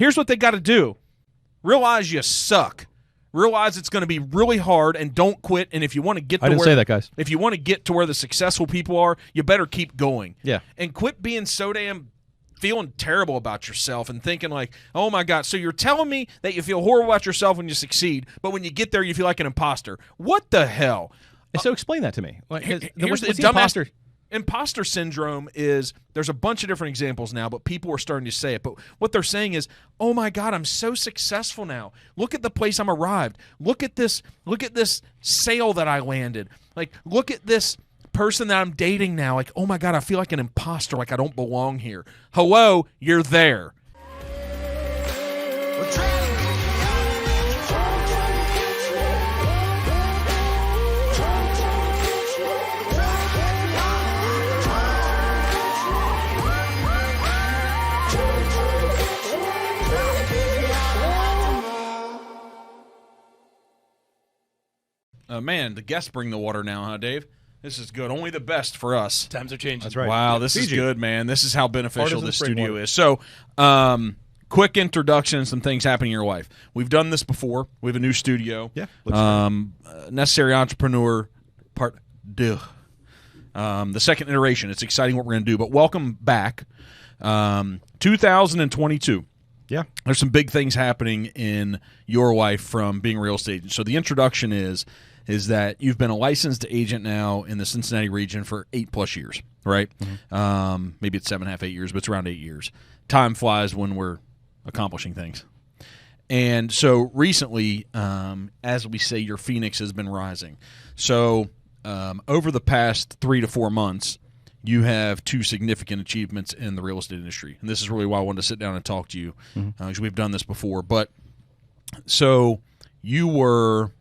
here's what they got to do. Realize you suck. Realize it's going to be really hard, and don't quit. And if you want to get to I didn't say that, guys. If you want to get to where the successful people are, you better keep going. Yeah. And quit being so damn feeling terrible about yourself and thinking like, oh my God, so you're telling me that you feel horrible about yourself when you succeed, but when you get there you feel like an imposter. What the hell? So explain that to me. Here's what's the imposter? Imposter syndrome is, there's a bunch of different examples now, but people are starting to say it. But what they're saying is, oh my God, I'm so successful now. Look at the place I'm arrived. Look at this sale that I landed. Like, look at this person that I'm dating now. Like, oh my God, I feel like an imposter, like I don't belong here. Hello, you're there. Man, the guests bring the water now, huh, Dave? This is good. Only the best for us. Times are changing. That's right. Wow, this is good, man. This is how beneficial this studio water. is. So, quick introduction, some things happening in your life. We've done this before. We have a new studio. Yeah. Necessary Entrepreneur Part 2. The second iteration. It's exciting what we're going to do. But welcome back. 2022. Yeah. There's some big things happening in your life from being a real estate agent. So the introduction is that you've been a licensed agent now in the Cincinnati region for 8+ years, right? Mm-hmm. Maybe it's 7.5, 8 years, but it's around 8 years. Time flies when we're accomplishing things. And so recently, as we say, your phoenix has been rising. So over the past 3 to 4 months, you have 2 significant achievements in the real estate industry. And this is really why I wanted to sit down and talk to you, because we've done this before. But so you were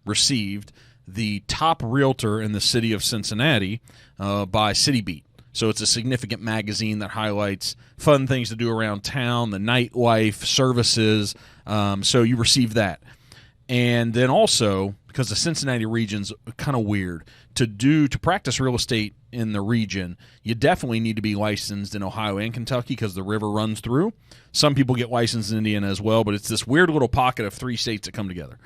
received the top realtor in the city of Cincinnati by Citi. So it's a significant magazine that highlights fun things to do around town, the nightlife, services. So you received that. And then also, because the Cincinnati region's kind of weird, to practice real estate in the region, you definitely need to be licensed in Ohio and Kentucky because the river runs through. Some people get licensed in Indiana as well, but it's this weird little pocket of 3 states that come together.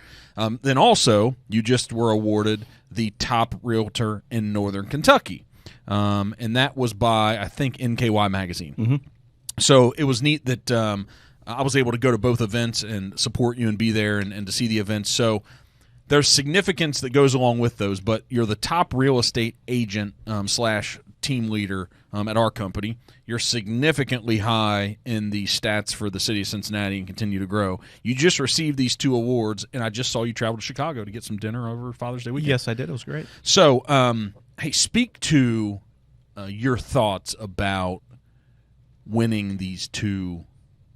Then also, you just were awarded the top realtor in Northern Kentucky, and that was by, I think, NKY Magazine. Mm-hmm. So it was neat that I was able to go to both events and support you and be there and to see the events. So there's significance that goes along with those, but you're the top real estate agent / team leader at our company. You're significantly high in the stats for the city of Cincinnati and continue to grow. You just received these 2 awards, and I just saw you travel to Chicago to get some dinner over Father's Day weekend. Yes, I did. It was great. So, hey, speak to your thoughts about winning these 2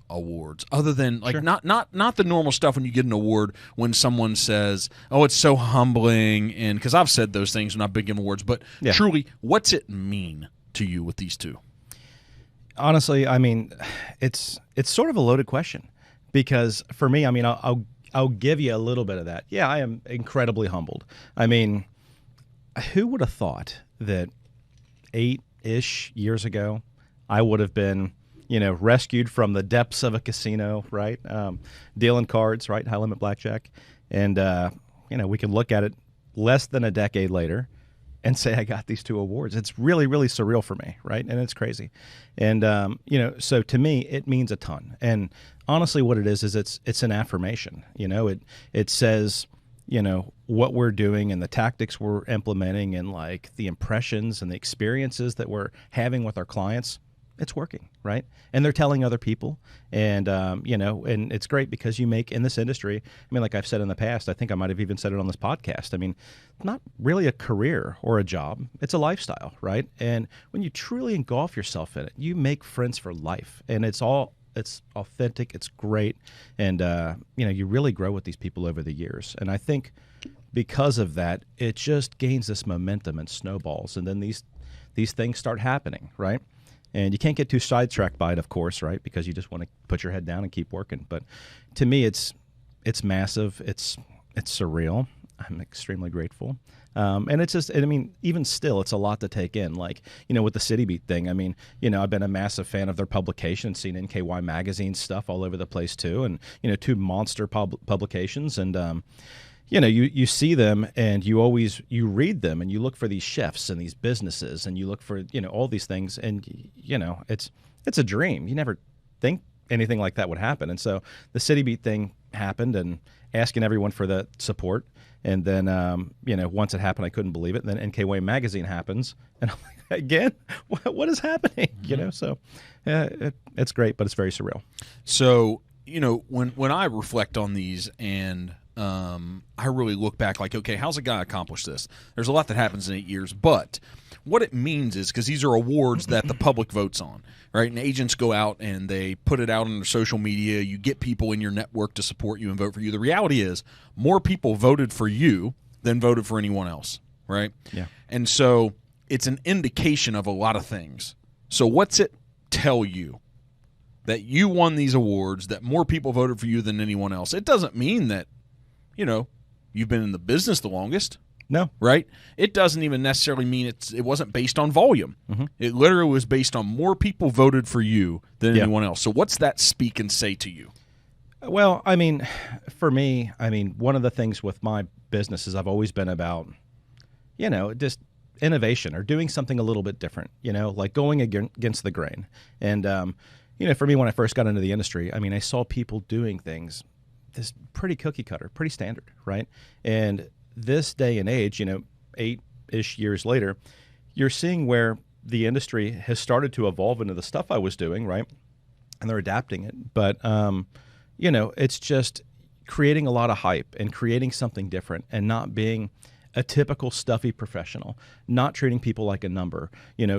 awards, other than like Sure. not the normal stuff when you get an award when someone says, oh, it's so humbling, and because I've said those things when I've been given awards, but Yeah. truly, what's it mean to you with these 2? Honestly, I mean, it's sort of a loaded question because for me, I mean, I'll give you a little bit of that. Yeah, I am incredibly humbled. I mean, who would have thought that 8-ish years ago I would have been, rescued from the depths of a casino, right? Dealing cards, right? High limit blackjack. And, we can look at it less than a decade later and say I got these 2 awards. It's really, really surreal for me, right? And it's crazy. And, so to me, it means a ton. And honestly, what it is it's an affirmation. It says, what we're doing and the tactics we're implementing and like the impressions and the experiences that we're having with our clients, it's working, right? And they're telling other people, and and it's great because you make in this industry. I mean, like I've said in the past, I think I might have even said it on this podcast. I mean, not really a career or a job; it's a lifestyle, right? And when you truly engulf yourself in it, you make friends for life, and it's authentic, it's great, and you really grow with these people over the years. And I think because of that, it just gains this momentum and snowballs, and then these things start happening, right? And you can't get too sidetracked by it, of course, right? Because you just want to put your head down and keep working. But to me, it's massive. It's surreal. I'm extremely grateful. And it's just, I mean, even still, it's a lot to take in. Like, with the Citi Beat thing, I mean, I've been a massive fan of their publication, seen NKY magazine stuff all over the place too. And, two monster publications. And, you see them and you read them and you look for these chefs and these businesses and you look for, all these things. And, it's a dream. You never think anything like that would happen. And so the Citi Beat thing happened and asking everyone for the support. And then, once it happened, I couldn't believe it. And then NKY magazine happens. And I'm like, again, what is happening? Mm-hmm. So it's great, but it's very surreal. So, when I reflect on these and I really look back like, okay, how's a guy accomplish this? There's a lot that happens in 8 years, but what it means is, because these are awards that the public votes on, right? And agents go out and they put it out on their social media. You get people in your network to support you and vote for you. The reality is more people voted for you than voted for anyone else, right? Yeah. And so it's an indication of a lot of things. So what's it tell you? That you won these awards, that more people voted for you than anyone else. It doesn't mean that, you've been in the business the longest. No. Right? It doesn't even necessarily mean it wasn't based on volume. Mm-hmm. It literally was based on more people voted for you than anyone else. So what's that speak and say to you? Well, I mean, for me, one of the things with my business is I've always been about, just innovation or doing something a little bit different, like going against the grain. And, for me, when I first got into the industry, I saw people doing things this pretty cookie cutter, pretty standard, right? And this day and age, 8-ish years later, you're seeing where the industry has started to evolve into the stuff I was doing, right? And they're adapting it. But, it's just creating a lot of hype and creating something different and not being a typical stuffy professional, not treating people like a number,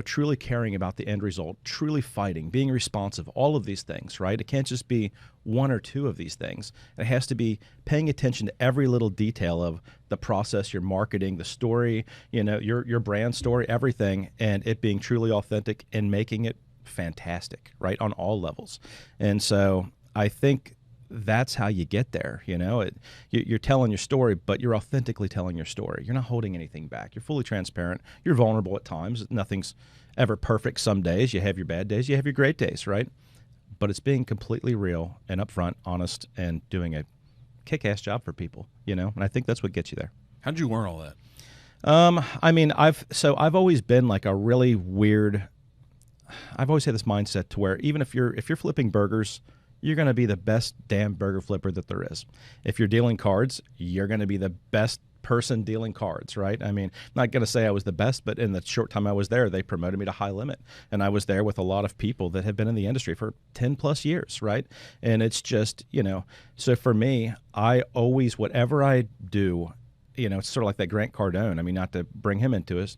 truly caring about the end result, truly fighting, being responsive, all of these things, right? It can't just be one or two of these things. It has to be paying attention to every little detail of the process, your marketing, the story, your brand story, everything, and it being truly authentic and making it fantastic, right, on all levels. And so I think that's how you get there. You're telling your story, but you're authentically telling your story. You're not holding anything back. You're fully transparent. You're vulnerable at times. Nothing's ever perfect. Some days you have your bad days, you have your great days, right? But it's being completely real and upfront, honest, and doing a kick-ass job for people, and I think that's what gets you there. How'd you learn all that? I've always been like a really weird, I've always had this mindset to where even if you're flipping burgers, you're going to be the best damn burger flipper that there is. If you're dealing cards, you're going to be the best person dealing cards, right? I'm not going to say I was the best, but in the short time I was there, they promoted me to high limit. And I was there with a lot of people that have been in the industry for 10 plus years, right? And it's just, so for me, I always, whatever I do, it's sort of like that Grant Cardone. Not to bring him into it,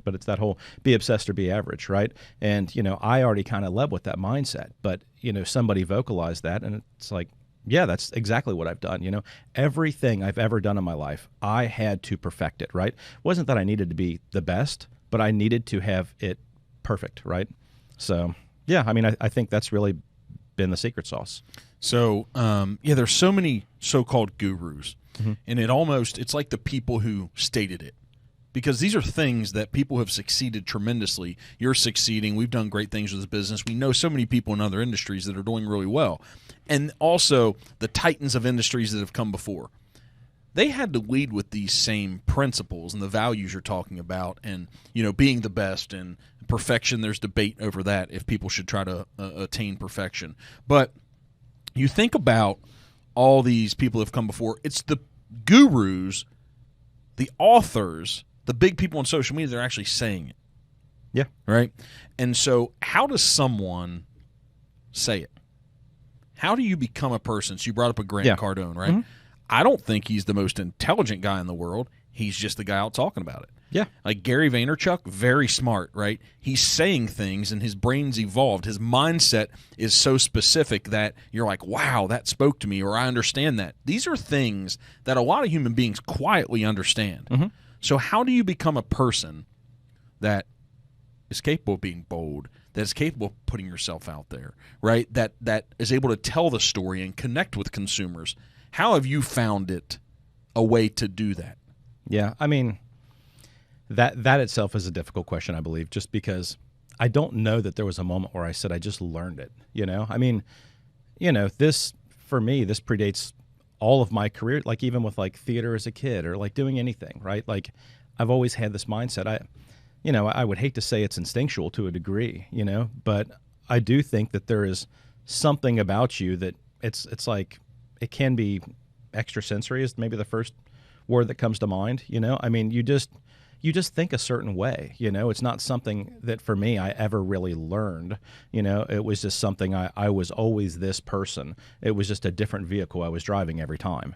but it's that whole be obsessed or be average, right? And, I already kind of led with that mindset, but, somebody vocalized that and it's like, yeah, that's exactly what I've done. Everything I've ever done in my life, I had to perfect it, right? It wasn't that I needed to be the best, but I needed to have it perfect, right? So, yeah, I think that's really been the secret sauce. So, there's so many so-called gurus. Mm-hmm. And it's like the people who stated it. Because these are things that people have succeeded tremendously. You're succeeding. We've done great things with this business. We know so many people in other industries that are doing really well. And also the titans of industries that have come before. They had to lead with these same principles and the values you're talking about and, being the best and perfection. There's debate over that if people should try to attain perfection. But you think about all these people have come before. It's the gurus, the authors, the big people on social media that are actually saying it. Yeah. Right? And so how does someone say it? How do you become a person? So you brought up a Grant Cardone, right? Mm-hmm. I don't think he's the most intelligent guy in the world. He's just the guy out talking about it. Yeah. Like Gary Vaynerchuk, very smart, right? He's saying things and his brain's evolved. His mindset is so specific that you're like, wow, that spoke to me, or I understand that. These are things that a lot of human beings quietly understand. Mm-hmm. So how do you become a person that is capable of being bold, that is capable of putting yourself out there, right? That is able to tell the story and connect with consumers? How have you found it a way to do that? Yeah, I mean, that itself is a difficult question, I believe, just because I don't know that there was a moment where I said I just learned it. I mean, this for me, this predates all of my career, like even with like theater as a kid or like doing anything, right? Like I've always had this mindset. I would hate to say it's instinctual to a degree, but I do think that there is something about you that it's like it can be extrasensory is maybe the first word that comes to mind. I mean, you just think a certain way. It's not something that for me I ever really learned. It was just something I was always this person. It was just a different vehicle I was driving every time.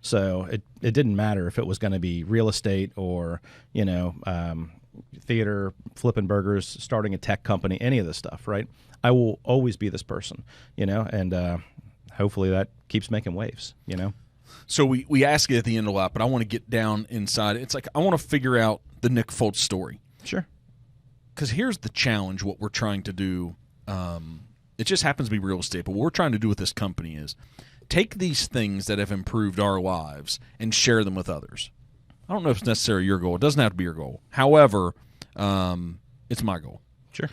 So it didn't matter if it was going to be real estate or theater, flipping burgers, starting a tech company, any of this stuff. Right? I will always be this person. And hopefully that keeps making waves. So we ask it at the end a lot, but I want to get down inside. It's like I want to figure out the Nick Foltz story. Sure. Because here's the challenge, what we're trying to do. It just happens to be real estate, but what we're trying to do with this company is take these things that have improved our lives and share them with others. I don't know if it's necessarily your goal. It doesn't have to be your goal. However, it's my goal. Sure.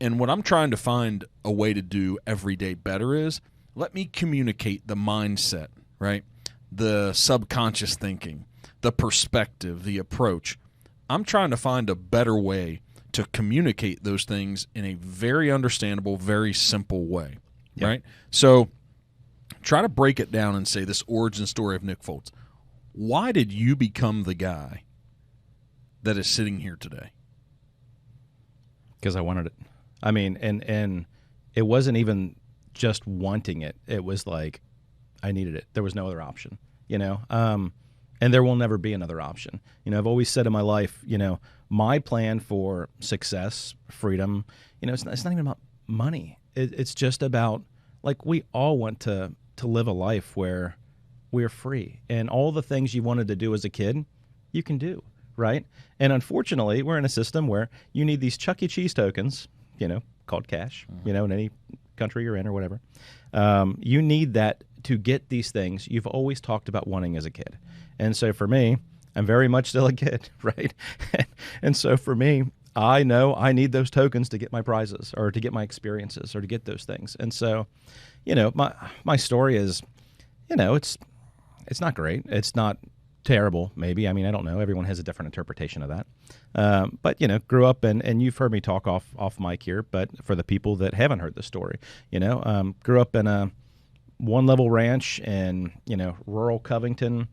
And what I'm trying to find a way to do every day better is let me communicate the mindset, right? The subconscious thinking, the perspective, the approach. I'm trying to find a better way to communicate those things in a very understandable, very simple way, right? So try to break it down and say this origin story of Nick Foltz. Why did you become the guy that is sitting here today? Because I wanted it. I mean, and it wasn't even just wanting it. It was like I needed it. There was no other option, and there will never be another option. I've always said in my life, my plan for success, freedom, it's not even about money. It's just about, like, we all want to live a life where we're free and all the things you wanted to do as a kid, you can do, right? And unfortunately, we're in a system where you need these Chuck E. Cheese tokens, called cash, in any country you're in or whatever. You need that to get these things you've always talked about wanting as a kid. And so for me, I'm very much still a kid, right? And so for me, I know I need those tokens to get my prizes or to get my experiences or to get those things. And so, my story is, it's not great. It's not terrible, maybe. I mean, I don't know. Everyone has a different interpretation of that. But, grew up, and you've heard me talk off mic here, but for the people that haven't heard the story, grew up in a one-level ranch in, rural Covington,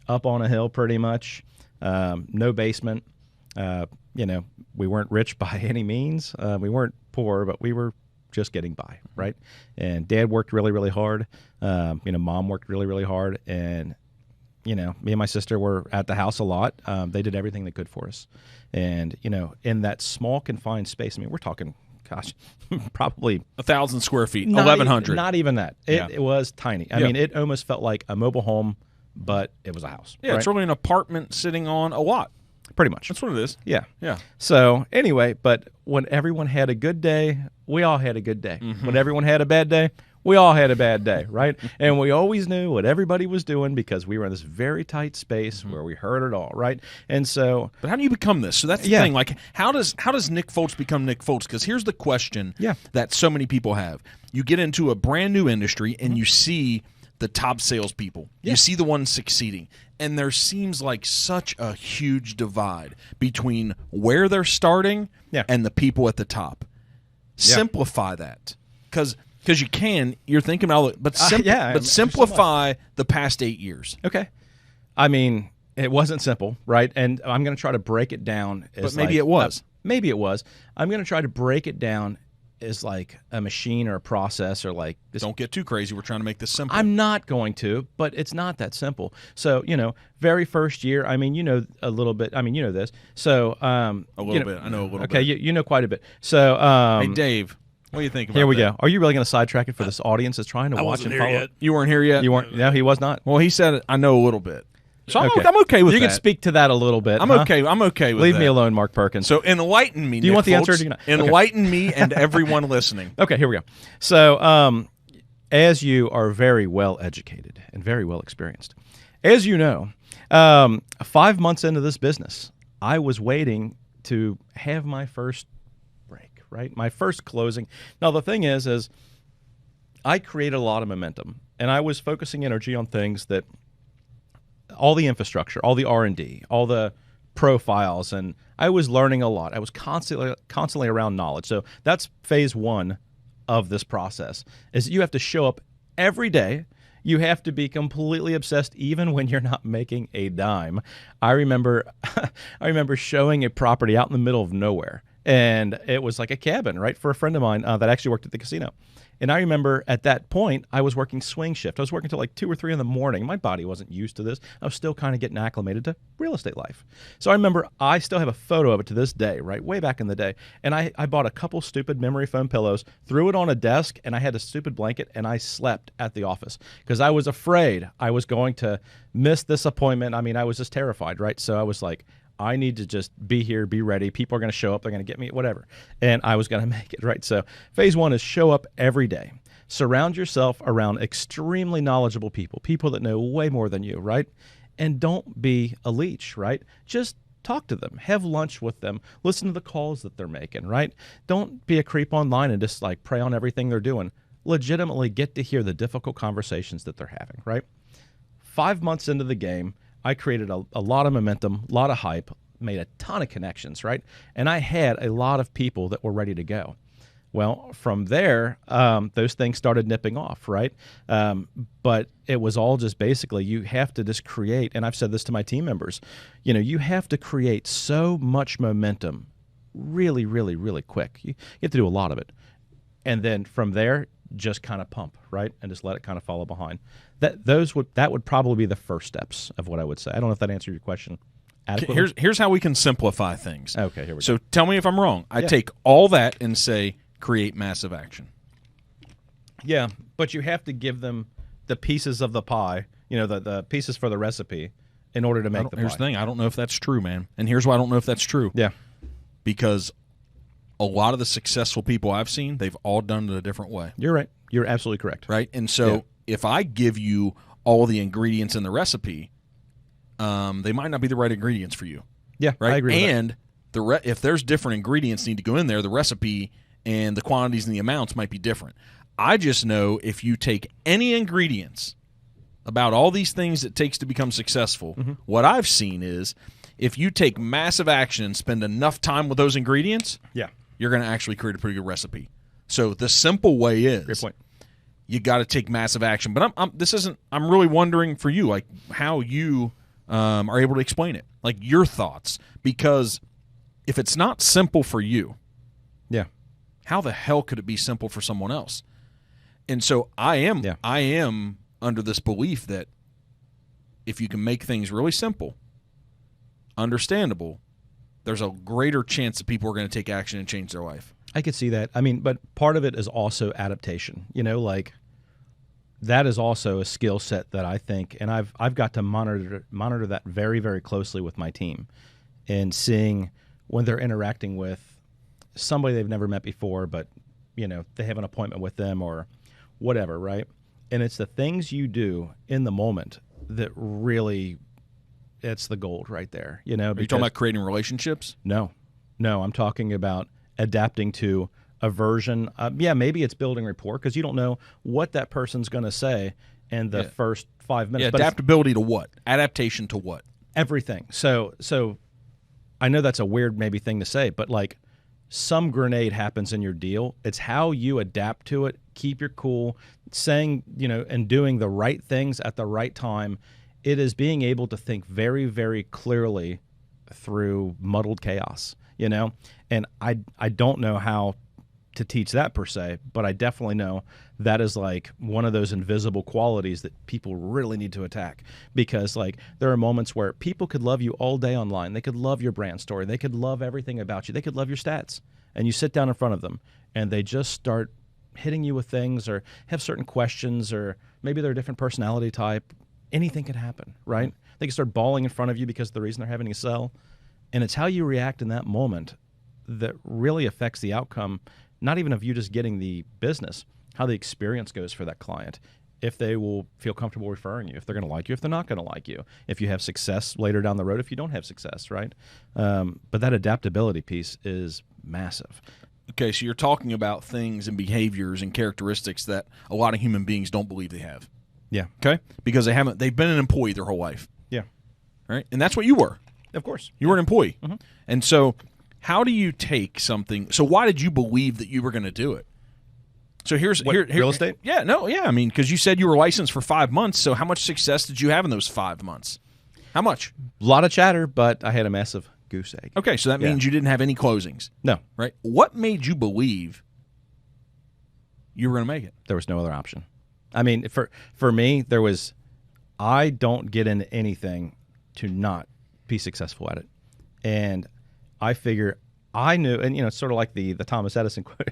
up on a hill pretty much, no basement. We weren't rich by any means. We weren't poor, but we were just getting by, right? And Dad worked really, really hard. Mom worked really, really hard. And, me and my sister were at the house a lot. They did everything they could for us. And, in that small confined space, I mean, we're talking, gosh, probably 1,000 square feet, 1,100. Not even that. It was tiny. I mean, it almost felt like a mobile home, but it was a house. Yeah, right? It's really an apartment sitting on a lot. Pretty much. That's what it is. Yeah. Yeah. So anyway, but when everyone had a good day, we all had a good day. Mm-hmm. When everyone had a bad day, we all had a bad day, right? And we always knew what everybody was doing because we were in this very tight space where we heard it all, right? And so, but how do you become this? So that's the thing. Like, how does Nick Foltz become Nick Foltz? Because here's the question that so many people have: you get into a brand new industry and you see the top salespeople, you see the ones succeeding, and there seems like such a huge divide between where they're starting and the people at the top. Simplify that, because you can. You're thinking about it, but simplify the past 8 years. Okay, I mean, it wasn't simple, right? And I'm going to try to break it down. But maybe it was. Maybe it was. I'm going to try to break it down as like a machine or a process or like this. Don't get too crazy. We're trying to make this simple. I'm not going to, but it's not that simple. So, very first year, I mean, a little bit. I mean, this. So, a little bit. I know a little bit. Okay, you know quite a bit. So, hey, Dave, what do you think about Here we that? go. Are you really going to sidetrack it for this audience that's trying to watch and follow? Yet. You weren't here yet? You weren't. No, he was not. Well, he said, I know a little bit. So I'm okay with that. You can speak to that a little bit. I'm okay with that. Leave me alone, Mark Perkins. So enlighten me, Do you want the answer or do you you not? Enlighten me and everyone listening. Okay, here we go. So as you are very well educated and very well experienced, as you know, 5 months into this business, I was waiting to have my first break, right? My first closing. Now, the thing is I created a lot of momentum, and I was focusing energy on things that all the infrastructure, all the R&D, all the profiles, and I was learning a lot. I was constantly around knowledge. So that's phase one of this process, is you have to show up every day. You have to be completely obsessed even when you're not making a dime. I remember showing a property out in the middle of nowhere, and it was like a cabin, right, for a friend of mine that actually worked at the casino. And I remember at that point, I was working swing shift. I was working till like 2 or 3 in the morning. My body wasn't used to this. I was still kind of getting acclimated to real estate life. So I remember I still have a photo of it to this day, right, way back in the day. And I bought a couple stupid memory foam pillows, threw it on a desk, and I had a stupid blanket, and I slept at the office because I was afraid I was going to miss this appointment. I mean, I was just terrified, right? So I was like, I need to just be here, be ready. People are going to show up. They're going to get me, whatever. And I was going to make it, right? So phase one is show up every day. Surround yourself around extremely knowledgeable people, people that know way more than you, right? And don't be a leech, right? Just talk to them. Have lunch with them. Listen to the calls that they're making, right? Don't be a creep online and just like prey on everything they're doing. Legitimately get to hear the difficult conversations that they're having, right? 5 months into the game, I created a lot of momentum, a lot of hype, made a ton of connections, right? And I had a lot of people that were ready to go. Well, from there, those things started nipping off, right? But it was all just basically you have to just create, and I've said this to my team members, you have to create so much momentum really, really, really quick. You have to do a lot of it. And then from there, just kind of pump, right? And just let it kind of follow behind. That would probably be the first steps of what I would say. I don't know if that answered your question adequately. Here's how we can simplify things. Okay, here we go. So tell me if I'm wrong. I take all that and say create massive action. Yeah, but you have to give them the pieces of the pie, the pieces for the recipe in order to make the pie. Here's the thing. I don't know if that's true, man. And here's why I don't know if that's true. Yeah. Because a lot of the successful people I've seen, they've all done it a different way. You're right. You're absolutely correct. Right? And so if I give you all the ingredients in the recipe, they might not be the right ingredients for you. Yeah, right? I agree with and if there's different ingredients need to go in there, the recipe and the quantities and the amounts might be different. I just know if you take any ingredients about all these things it takes to become successful, what I've seen is if you take massive action and spend enough time with those ingredients, you're going to actually create a pretty good recipe. So the simple way is Great point. You got to take massive action. But I'm really wondering for you, like how you are able to explain it, like your thoughts, because if it's not simple for you, how the hell could it be simple for someone else? And so I am under this belief that if you can make things really simple, understandable, there's a greater chance that people are going to take action and change their life. I could see that. I mean, but part of it is also adaptation. Like that is also a skill set that I think, and I've got to monitor that very, very closely with my team, and seeing when they're interacting with somebody they've never met before, but they have an appointment with them or whatever, right? And it's the things you do in the moment that really, it's the gold right there. Are you talking about creating relationships? No, I'm talking about adapting to a version. Maybe it's building rapport because you don't know what that person's going to say in the first 5 minutes. Yeah, adaptability to what? Adaptation to what? Everything. So I know that's a weird maybe thing to say, but like some grenade happens in your deal. It's how you adapt to it, keep your cool, saying, and doing the right things at the right time. It is being able to think very, very clearly through muddled chaos, And I don't know how to teach that per se, but I definitely know that is like one of those invisible qualities that people really need to attack, because like there are moments where people could love you all day online. They could love your brand story. They could love everything about you. They could love your stats, and you sit down in front of them and they just start hitting you with things or have certain questions, or maybe they're a different personality type. Anything could happen, right? They can start bawling in front of you because of the reason they're having to sell. And it's how you react in that moment that really affects the outcome, not even of you just getting the business, how the experience goes for that client. if they will feel comfortable referring you, if they're going to like you, if they're not going to like you, if you have success later down the road, if you don't have success, right? But that adaptability piece is massive. Okay, so you're talking about things and behaviors and characteristics that a lot of human beings don't believe they have. Yeah. Okay? Because they've been an employee their whole life. Yeah. Right? And that's what you were. Of course. You were an employee. Mm-hmm. And so how do you take something? So why did you believe that you were going to do it? So here's real estate? Yeah, no, yeah. I mean, because you said you were licensed for 5 months. So how much success did you have in those 5 months? How much? A lot of chatter, but I had a massive goose egg. Okay, so that means you didn't have any closings. No. Right? What made you believe you were going to make it? There was no other option. I mean, for me, I don't get into anything to not be successful at it. And I figure I knew, and it's sort of like the Thomas Edison quote,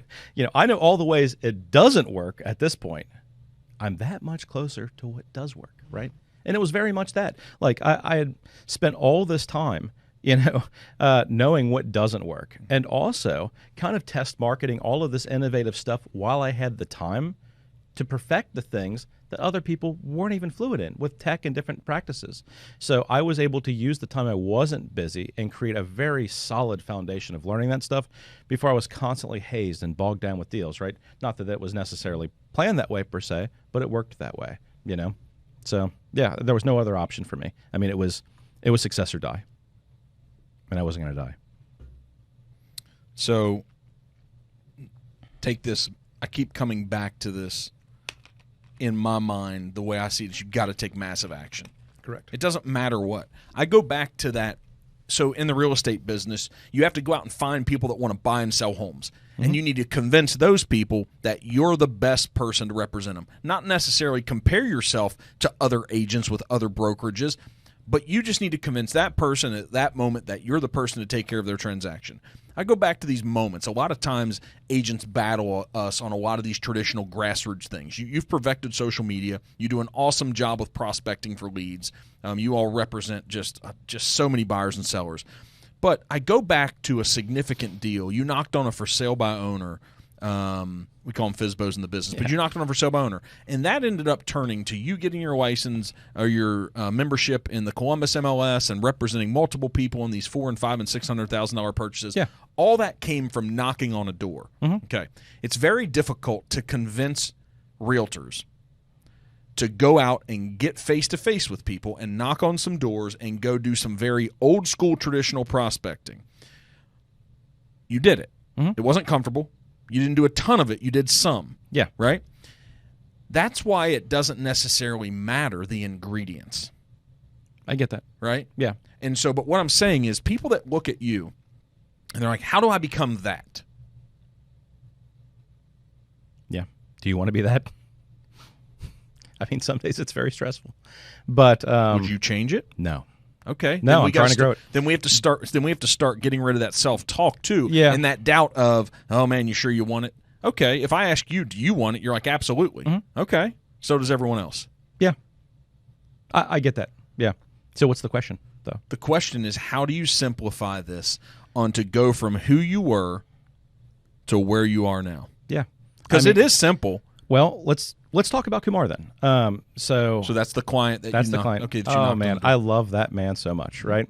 I know all the ways it doesn't work at this point. I'm that much closer to what does work, right? And it was very much that. Like I had spent all this time knowing what doesn't work, and also kind of test marketing all of this innovative stuff while I had the time to perfect the things that other people weren't even fluid in with tech and different practices. So I was able to use the time I wasn't busy and create a very solid foundation of learning that stuff before I was constantly hazed and bogged down with deals, right? Not that it was necessarily planned that way per se, but it worked that way, So yeah, there was no other option for me. I mean, it was success or die. And I wasn't going to die. So take this. I keep coming back to this in my mind. The way I see it is you've got to take massive action. Correct. It doesn't matter what. I go back to that. So in the real estate business, you have to go out and find people that want to buy and sell homes. Mm-hmm. And you need to convince those people that you're the best person to represent them. Not necessarily compare yourself to other agents with other brokerages, but you just need to convince that person at that moment that you're the person to take care of their transaction. I go back to these moments. A lot of times agents battle us on a lot of these traditional grassroots things. You've perfected social media. You do an awesome job with prospecting for leads. You all represent just so many buyers and sellers. But I go back to a significant deal. You knocked on a for sale by owner. We call them FSBOs in the business, but you knocked on a for sale by owner. And that ended up turning to you getting your license or your membership in the Columbus MLS and representing multiple people in these $400,000 and $500,000 and $600,000 purchases. Yeah. All that came from knocking on a door. Mm-hmm. Okay. It's very difficult to convince realtors to go out and get face-to-face with people and knock on some doors and go do some very old-school traditional prospecting. You did it. Mm-hmm. It wasn't comfortable. You didn't do a ton of it. You did some. Yeah. Right? That's why it doesn't necessarily matter the ingredients. I get that. Right? Yeah. And so, but what I'm saying is people that look at you and they're like, how do I become that? Yeah. Do you want to be that? I mean, some days it's very stressful. But would you change it? No. Okay. No, I'm trying to grow it. Then we have to start getting rid of that self-talk too. Yeah. And that doubt of, oh man, you sure you want it? Okay. If I ask you, do you want it? You're like, absolutely. Mm-hmm. Okay. So does everyone else. Yeah. I get that. Yeah. So what's the question though? The question is, how do you simplify this on to go from who you were to where you are now? Yeah. Because it is simple. Well, let's talk about Kumar then. So that's the client that's the client. Okay. Oh man, I love that man so much, right?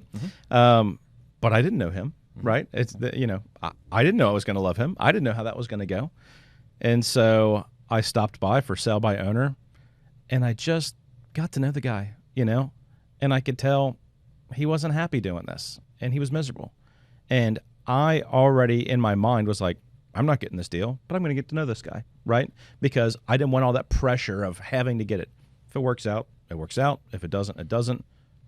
Mm-hmm. But I didn't know him, right? It's I didn't know I was going to love him. I didn't know how that was going to go, and so I stopped by for sale by owner, and I just got to know the guy, and I could tell he wasn't happy doing this, and he was miserable, and I already in my mind was like, I'm not getting this deal, but I'm going to get to know this guy, right? Because I didn't want all that pressure of having to get it. If it works out, it works out. If it doesn't, it doesn't.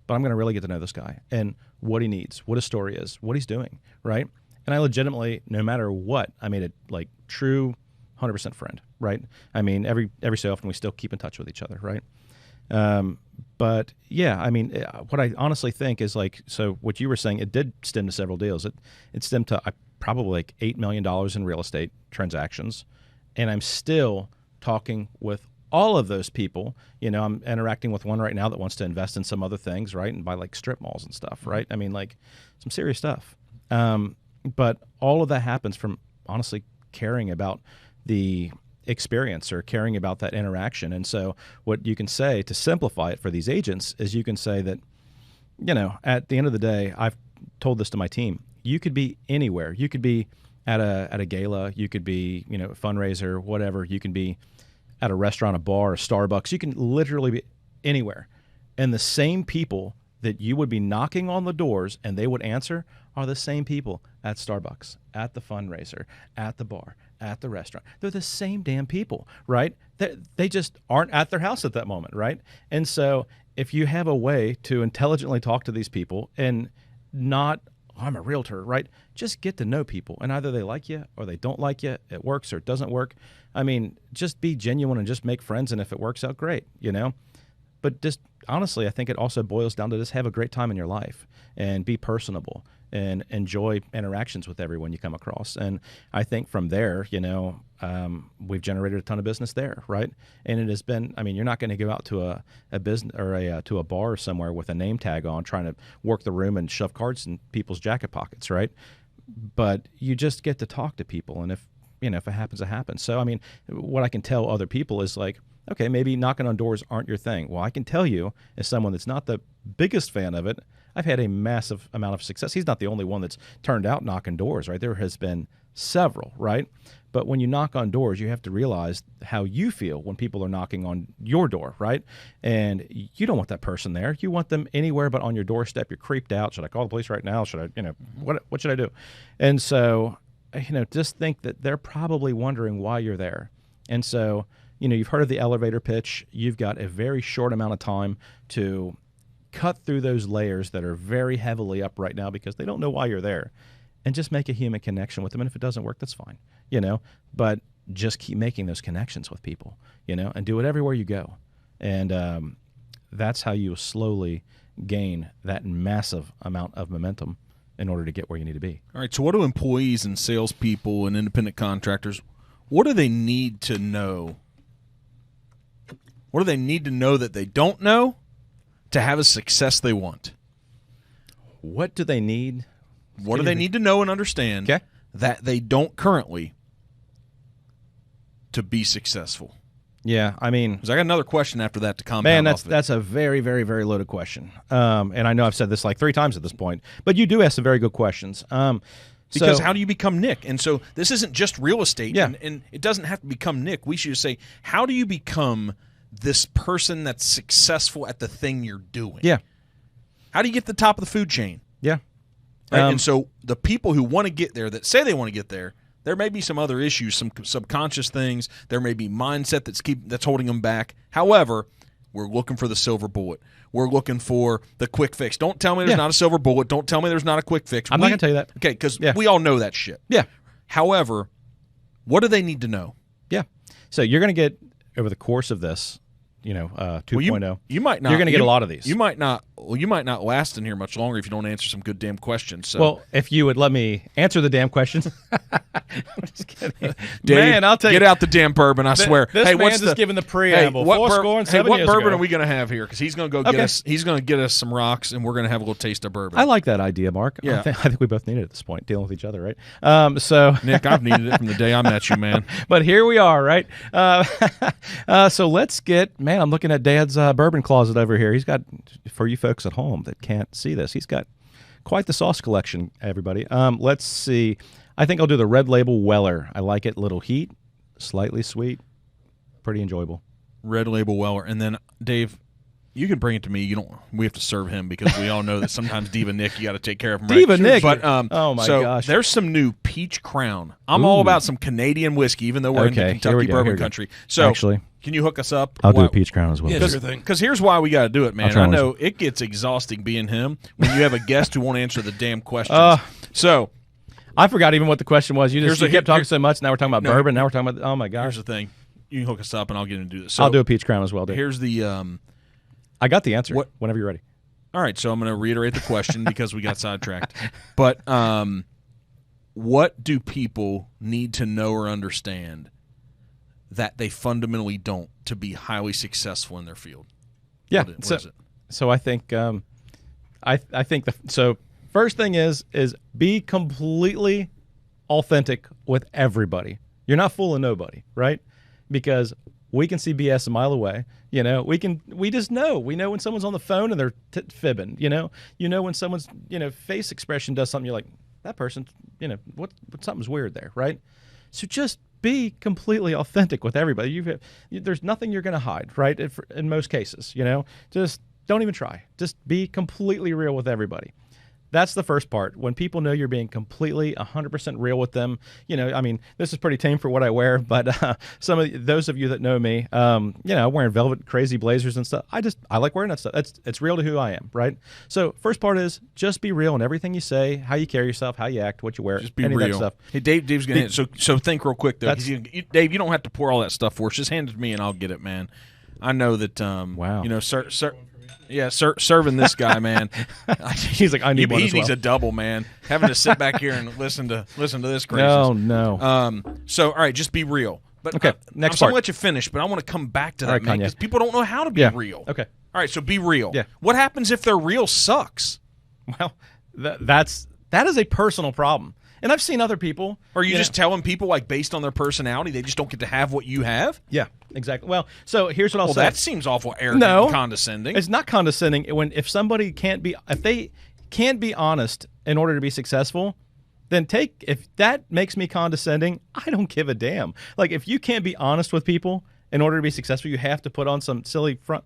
But I'm going to really get to know this guy and what he needs, what his story is, what he's doing, right? And I legitimately, no matter what, I made it like true 100% friend, right? I mean, every so often we still keep in touch with each other, right? But yeah, I mean, what I honestly think is like, so what you were saying, it did stem to several deals. It stemmed to probably like $8 million in real estate transactions. And I'm still talking with all of those people. I'm interacting with one right now that wants to invest in some other things, right? And buy like strip malls and stuff, right? I mean, like some serious stuff. But all of that happens from honestly caring about the experience or caring about that interaction. And so what you can say to simplify it for these agents is you can say that, at the end of the day, I've told this to my team, you could be anywhere. You could be at a gala, you could be, a fundraiser, whatever. You can be at a restaurant, a bar, a Starbucks. You can literally be anywhere. And the same people that you would be knocking on the doors and they would answer are the same people at Starbucks, at the fundraiser, at the bar, at the restaurant. They're the same damn people, right? They just aren't at their house at that moment, right? And so if you have a way to intelligently talk to these people and not, I'm a realtor, right? Just get to know people, and either they like you or they don't like you. It works or it doesn't work. I mean, just be genuine and just make friends, and if it works out, great, But just honestly, I think it also boils down to just have a great time in your life and be personable and enjoy interactions with everyone you come across. And I think from there, we've generated a ton of business there, right? And it has been, you're not going to go out to a business or to a bar somewhere with a name tag on trying to work the room and shove cards in people's jacket pockets, right? But you just get to talk to people. And if it happens, it happens. So, what I can tell other people is like, okay, maybe knocking on doors aren't your thing. Well, I can tell you, as someone that's not the biggest fan of it, I've had a massive amount of success. He's not the only one that's turned out knocking doors, right? There has been several, right? But when you knock on doors, you have to realize how you feel when people are knocking on your door, right? And you don't want that person there. You want them anywhere but on your doorstep. You're creeped out. Should I call the police right now? Should I, what should I do? And so, just think that they're probably wondering why you're there. And so, you've heard of the elevator pitch. You've got a very short amount of time to cut through those layers that are very heavily up right now because they don't know why you're there, and just make a human connection with them. And if it doesn't work, that's fine, but just keep making those connections with people, and do it everywhere you go. And that's how you slowly gain that massive amount of momentum in order to get where you need to be. All right, so what do employees and salespeople and independent contractors, what do they need to know? What do they need to know that they don't know to have a success they want? What do they need? What do they need to know and understand that they don't currently to be successful? Yeah, because I got another question after that to compound off of it. That's a very, very, very loaded question. And I know I've said this like 3 times at this point, but you do ask some very good questions. Because how do you become Nick? And so this isn't just real estate, and it doesn't have to become Nick. We should just say, how do you become this person that's successful at the thing you're doing? Yeah. How do you get to the top of the food chain? Yeah. Right? And so the people who want to get there, that say they want to get there, there may be some other issues, some subconscious things. There may be mindset that's holding them back. However, we're looking for the silver bullet. We're looking for the quick fix. Don't tell me there's not a silver bullet. Don't tell me there's not a quick fix. I'm not going to tell you that. Okay, because we all know that shit. Yeah. However, what do they need to know? Yeah. So you're going to get, over the course of this, 2.0. You might not. You're going to get a lot of these. You might not last in here much longer if you don't answer some good damn questions. So. Well, if you would let me answer the damn questions. I'm just kidding. Dave, man, I'll take get out the damn bourbon. I swear. This man's just giving the preamble. What bourbon ago. are we going to have here? Because he's going to go get us. He's going to get us some rocks, and we're going to have a little taste of bourbon. I like that idea, Mark. Yeah. I think we both need it at this point, dealing with each other, right? So Nick, I've needed it from the day I met you, man. But here we are, right? So let's get. Man, I'm looking at Dad's bourbon closet over here. He's got, for you folks at home that can't see this, he's got quite the sauce collection, everybody. Let's see. I think I'll do the Red Label Weller. I like it. Little heat, slightly sweet, pretty enjoyable. Red Label Weller. And then, Dave, you can bring it to me. We have to serve him because we all know that sometimes Diva Nick, you got to take care of him. Right? Diva Nick. But, oh my gosh. There's some new Peach Crown. I'm all about some Canadian whiskey, even though we're in the Kentucky bourbon country. So actually, can you hook us up? I'll do a Peach Crown as well. Because here's why we got to do it, man. I know it gets exhausting being him when you have a guest who won't answer the damn questions. So I forgot even what the question was. You kept talking so much. Now we're talking about bourbon. Now we're talking about. Oh my gosh. Here's the thing. You can hook us up, and I'll get into this. So I'll do a Peach Crown as well, Dave. Here's the. I got the answer. Whenever you're ready. All right, so I'm going to reiterate the question because we got sidetracked. But what do people need to know or understand that they fundamentally don't to be highly successful in their field? Yeah. What is it? So I think I think so first thing is be completely authentic with everybody. You're not fooling nobody, right? because we can see BS a mile away. We just know. We know when someone's on the phone and they're fibbing. When someone's face expression does something, you're like, that person, what something's weird there, right? So just be completely authentic with everybody. There's nothing you're going to hide, right? In most cases, just don't even try. Just be completely real with everybody. That's the first part. When people know you're being completely 100% real with them, this is pretty tame for what I wear, but those of you that know me, I'm wearing velvet crazy blazers and stuff. I like wearing that stuff. It's real to who I am, right? So first part is just be real in everything you say, how you carry yourself, how you act, what you wear, just be any real. Of that stuff. Hey, Dave's gonna hit. So think real quick though. Dave, you don't have to pour all that stuff for us. Just hand it to me and I'll get it, man. I know that. Wow. Sir. Yeah, serving this guy, man. He's like, I need one as well. He needs a double, man. Having to sit back here and listen to this crazy. No. So, all right, just be real. But okay, next part. part. I'll let you finish, but I want to come back to that, right, man, because people don't know how to be real. Okay. All right, so be real. Yeah. What happens if their real sucks? Well, that is a personal problem. And I've seen other people. Are you just telling people, like, based on their personality, they just don't get to have what you have? Yeah, exactly. Well, so here's what I'll say. That seems awful arrogant and condescending. It's not condescending. If they can't be honest in order to be successful, then if that makes me condescending, I don't give a damn. Like, if you can't be honest with people in order to be successful, you have to put on some silly front.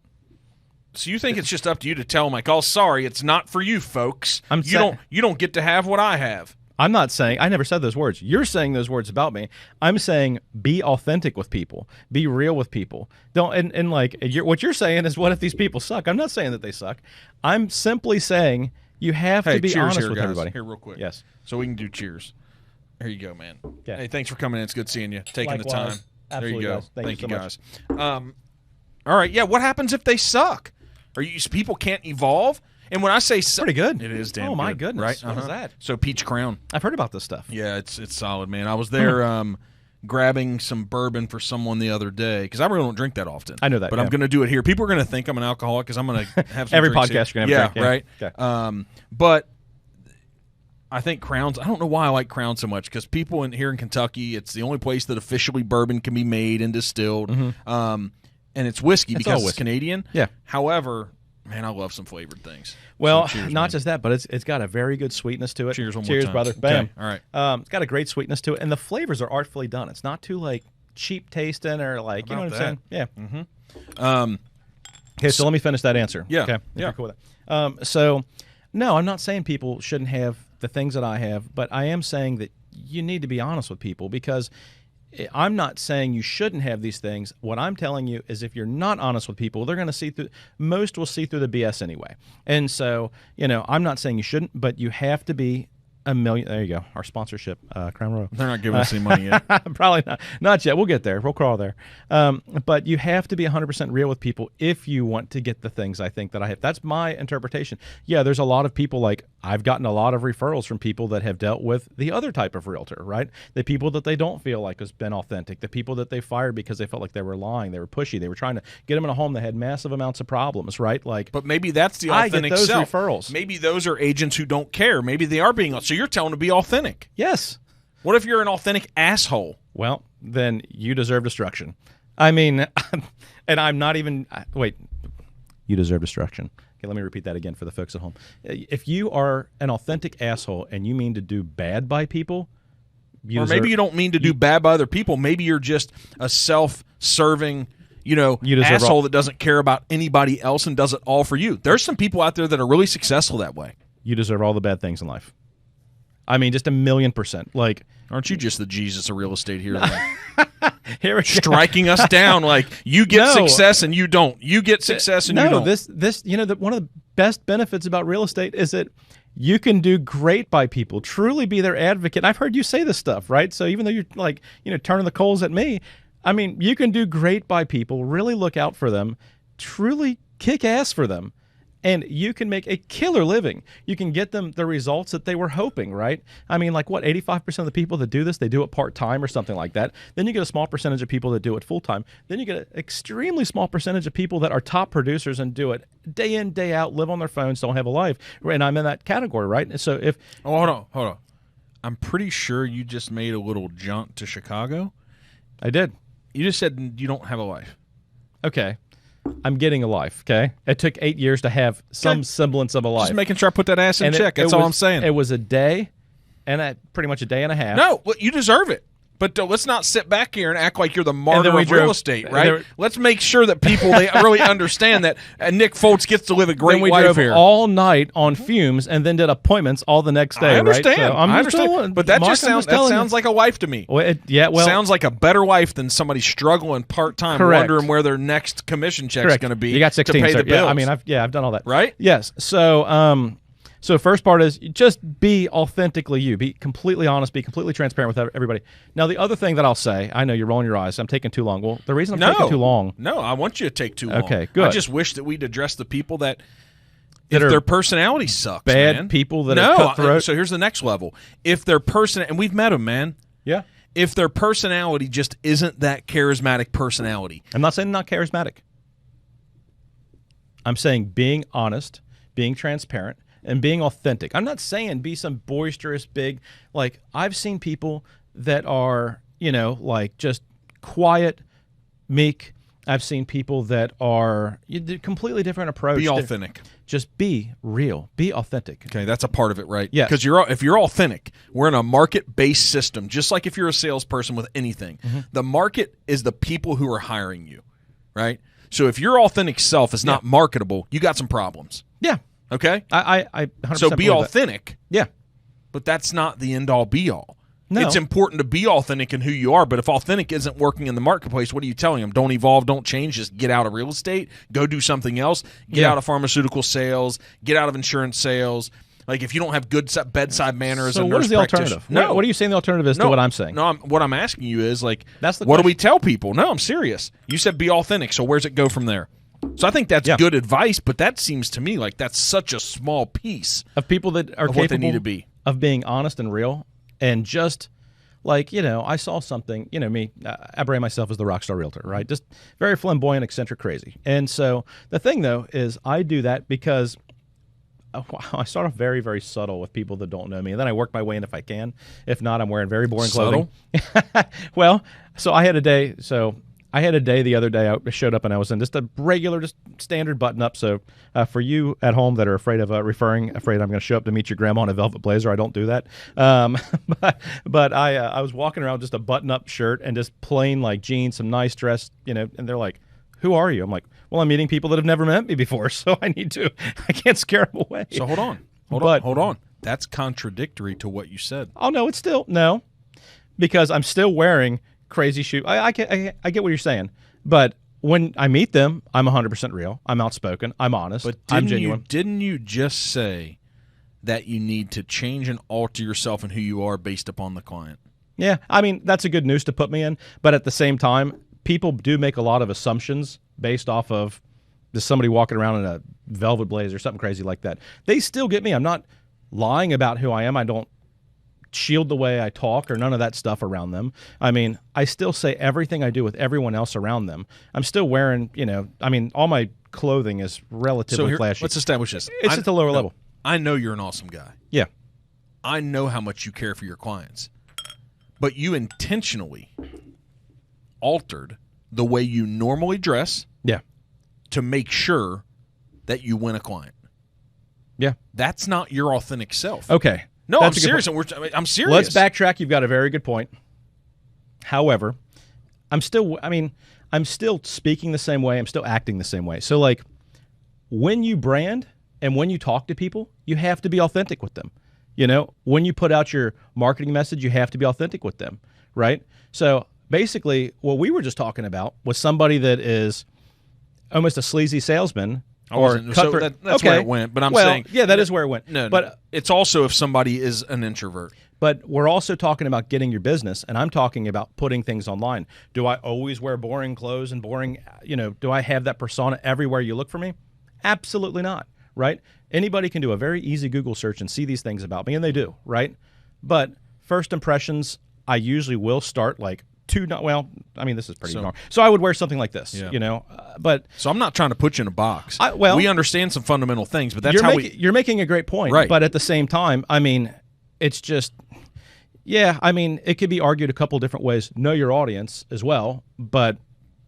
So you think it's just up to you to tell them, like, oh, sorry, it's not for you, folks. You don't get to have what I have. I'm not saying, I never said those words. You're saying those words about me. I'm saying be authentic with people. Be real with people. What you're saying is, what if these people suck? I'm not saying that they suck. I'm simply saying you have to be honest with everybody. Here, real quick. Yes. So we can do cheers. Here you go, man. Yeah. Hey, thanks for coming in. It's good seeing you. Taking Likewise. the time. Absolutely, there you go. guys. Thank you so guys. All right. Yeah. What happens if they suck? People can't evolve? And when I say pretty good, it is damn good. Oh my goodness, right? What is that? So Peach Crown. I've heard about this stuff. Yeah, it's solid, man. I was there grabbing some bourbon for someone the other day because I really don't drink that often. I know that, but I'm going to do it here. People are going to think I'm an alcoholic because I'm going to have some every drinks podcast. Here. You're gonna have right. Okay. But I think Crowns. I don't know why I like Crown so much because people here in Kentucky, it's the only place that officially bourbon can be made and distilled. And it's whiskey because it's Canadian. Yeah. However, man, I love some flavored things. Well, so cheers, not man. just that, but it's got a very good sweetness to it. Cheers, one more Cheers, time. brother. Okay. Bam. All right. It's got a great sweetness to it, and the flavors are artfully done. It's not too cheap tasting or you know what I'm saying? Yeah. Mm-hmm. Okay, so let me finish that answer. Yeah. Okay. Yeah. Cool with that. So, no, I'm not saying people shouldn't have the things that I have, but I am saying that you need to be honest with people because I'm not saying you shouldn't have these things. What I'm telling you is if you're not honest with people, they're going to see through. Most will see through the BS anyway. And so, I'm not saying you shouldn't, but you have to be a million. There you go. Our sponsorship, Crown Royal. They're not giving us any money yet. Probably not. Not yet. We'll get there. We'll crawl there. But you have to be 100% real with people if you want to get the things I think that I have. That's my interpretation. Yeah, there's a lot of people I've gotten a lot of referrals from people that have dealt with the other type of realtor, right? The people that they don't feel like has been authentic. The people that they fired because they felt like they were lying. They were pushy. They were trying to get them in a home that had massive amounts of problems, right? But maybe that's the authentic I get those self. referrals. Maybe those are agents who don't care. Maybe they are being. So you're telling them to be authentic. Yes. What if you're an authentic asshole? Well, then you deserve destruction. I mean, and I'm not even. Wait, you deserve destruction. Okay, let me repeat that again for the folks at home. If you are an authentic asshole and you mean to do bad by people, maybe you don't mean to do bad by other people. Maybe you're just a self-serving, asshole that doesn't care about anybody else and does it all for you. There's some people out there that are really successful that way. You deserve all the bad things in life. I mean, just 1,000,000%. Aren't you just the Jesus of real estate here? Here striking us down you get success and you don't. You get success and you don't. This one of the best benefits about real estate is that you can do great by people, truly be their advocate. And I've heard you say this stuff, right? So even though you're turning the coals at me, I mean, you can do great by people, really look out for them, truly kick ass for them. And you can make a killer living. You can get them the results that they were hoping, right? I mean, 85% of the people that do this, they do it part-time or something like that. Then you get a small percentage of people that do it full-time. Then you get an extremely small percentage of people that are top producers and do it day in, day out, live on their phones, don't have a life. And I'm in that category, right? And so if... Oh, hold on. I'm pretty sure you just made a little jaunt to Chicago. I did. You just said you don't have a life. Okay. I'm getting a life, okay? It took 8 years to have some semblance of a life. Just making sure I put that ass in check. That's all I'm saying. It was a day, and pretty much a day and a half. No, well, you deserve it. But let's not sit back here and act like you're the martyr of real estate, right? Let's make sure that people they really understand that Nick Foltz gets to live a great life drove here. All night on fumes and then did appointments all the next day. I understand. Right? So I understand. But that sounds like a life to me. Well, sounds like a better life than somebody struggling part time, wondering where their next commission check is going to be. You got 16 to pay the bills. Yeah, I mean, I've done all that. Right? Yes. So first part is just be authentically you. Be completely honest. Be completely transparent with everybody. Now, the other thing that I'll say, I know you're rolling your eyes. I'm taking too long. Well, the reason I'm taking too long. No, I want you to take too long. Okay, good. I just wish that we'd address the people that if their personality sucks, bad man. people that are cutthroat. So here's the next level. If their and we've met them, man. Yeah. If their personality just isn't that charismatic personality. I'm not saying not charismatic. I'm saying being honest, being transparent, and being authentic. I'm not saying be some boisterous, big, like I've seen people that are, like just quiet, meek. I've seen people that are completely different approach. Be authentic. Just be real. Be authentic. Okay, that's a part of it, right? Yeah. Because if you're authentic, we're in a market-based system, just like if you're a salesperson with anything. Mm-hmm. The market is the people who are hiring you, right? So if your authentic self is not marketable, you got some problems. Yeah. Okay? I 100% So be authentic. That. Yeah. But that's not the end-all, be-all. No. It's important to be authentic in who you are, but if authentic isn't working in the marketplace, what are you telling them? Don't evolve, don't change, just get out of real estate, go do something else, get out of pharmaceutical sales, get out of insurance sales. Like if you don't have good bedside manner as a nurse what is the alternative? No. What are you saying the alternative is to what I'm saying? No, what I'm asking you is like, that's the what do we tell people? No, I'm serious. You said be authentic, so where's it go from there? So I think that's good advice, but that seems to me like that's such a small piece of people that are capable what they need to be. Of being honest and real, and just like I saw something. Me, I brand myself as the Rockstar Realtor, right? Just very flamboyant, eccentric, crazy. And so the thing though is I do that because I start off very, very subtle with people that don't know me, and then I work my way in if I can. If not, I'm wearing very boring clothing. Well, so I had a day. I had a day the other day. I showed up and I was in just a regular, just standard button-up. So for you at home that are afraid of afraid I'm going to show up to meet your grandma in a velvet blazer, I don't do that. But I was walking around with just a button-up shirt and just plain like jeans, some nice dress, and they're like, "Who are you?" I'm like, "Well, I'm meeting people that have never met me before, so I can't scare them away." So hold on. That's contradictory to what you said. Oh no, it's still no, because I'm still wearing crazy shoe. I get what you're saying, but when I meet them, I'm 100% real. I'm outspoken. I'm honest. But I'm genuine. Didn't you just say that you need to change and alter yourself and who you are based upon the client? Yeah, I mean that's a good noose to put me in, but at the same time, people do make a lot of assumptions based off of just somebody walking around in a velvet blazer or something crazy like that. They still get me. I'm not lying about who I am. I don't shield the way I talk or none of that stuff around them. I mean, I still say everything I do with everyone else around them. I'm still wearing, all my clothing is relatively flashy. Let's establish this. It's at the lower level. I know you're an awesome guy. Yeah. I know how much you care for your clients. But you intentionally altered the way you normally dress to make sure that you win a client. Yeah. That's not your authentic self. Okay. No, I'm serious. I'm serious. Let's backtrack. You've got a very good point. However, I'm still speaking the same way. I'm still acting the same way. So, like, when you brand and when you talk to people, you have to be authentic with them. When you put out your marketing message, you have to be authentic with them, right? So, basically, what we were just talking about was somebody that is almost a sleazy salesman. That's where it went, but I'm saying... Yeah, that is where it went. No, but it's also if somebody is an introvert. But we're also talking about getting your business, and I'm talking about putting things online. Do I always wear boring clothes and boring, do I have that persona everywhere you look for me? Absolutely not, right? Anybody can do a very easy Google search and see these things about me, and they do, right? But first impressions, I usually will start like... this is pretty normal. So I would wear something like this, but... So I'm not trying to put you in a box. We understand some fundamental things, but that's you're making a great point. Right. But at the same time, it's just... Yeah, I mean, it could be argued a couple different ways. Know your audience as well, but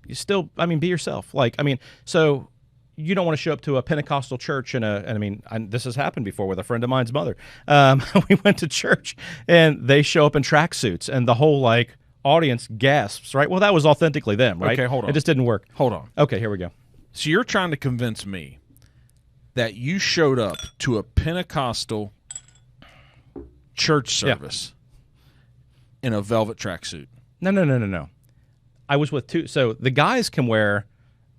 you still, I mean, be yourself. Like, I mean, so you don't want to show up to a Pentecostal church and I mean, this has happened before with a friend of mine's mother. We went to church and they show up in tracksuits and the whole like audience gasps, right? Well, that was authentically them, right? Okay, hold on. It just didn't work. Hold on. Okay, here we go. So you're trying to convince me that you showed up to a Pentecostal church service in a velvet tracksuit. No. I was with two. So the guys can wear,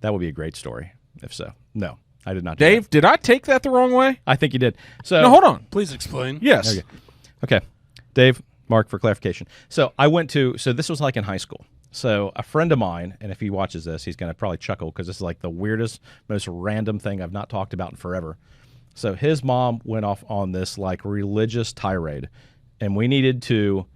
that would be a great story, if so. No, I did not do Dave, that. did I take that the wrong way? I think you did. So No, hold on. Please explain. Yes. Okay. Dave, Mark, for clarification. So I went to, so this was like in high school. So a friend of mine, and if he watches this, he's going to probably chuckle because this is like the weirdest, most random thing I've not talked about in forever. So his mom went off on this like religious tirade, and we needed to,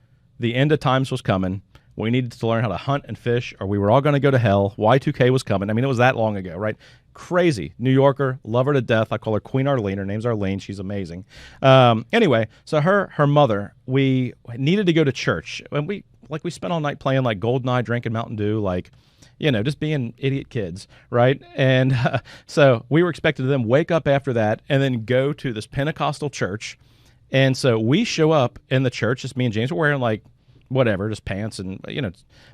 the end of times was coming. We needed to learn how to hunt and fish, or we were all going to go to hell. Y2K was coming. I mean, it was that long ago, right? Crazy. New Yorker, love her to death. I call her Queen Arlene. Her name's Arlene. She's amazing. Anyway, so her mother, we needed to go to church. And we spent all night playing like GoldenEye, drinking Mountain Dew, like, just being idiot kids, right? And so we were expected to then wake up after that and then go to this Pentecostal church. And so we show up in the church, just me and James, we're wearing like, whatever, just pants and,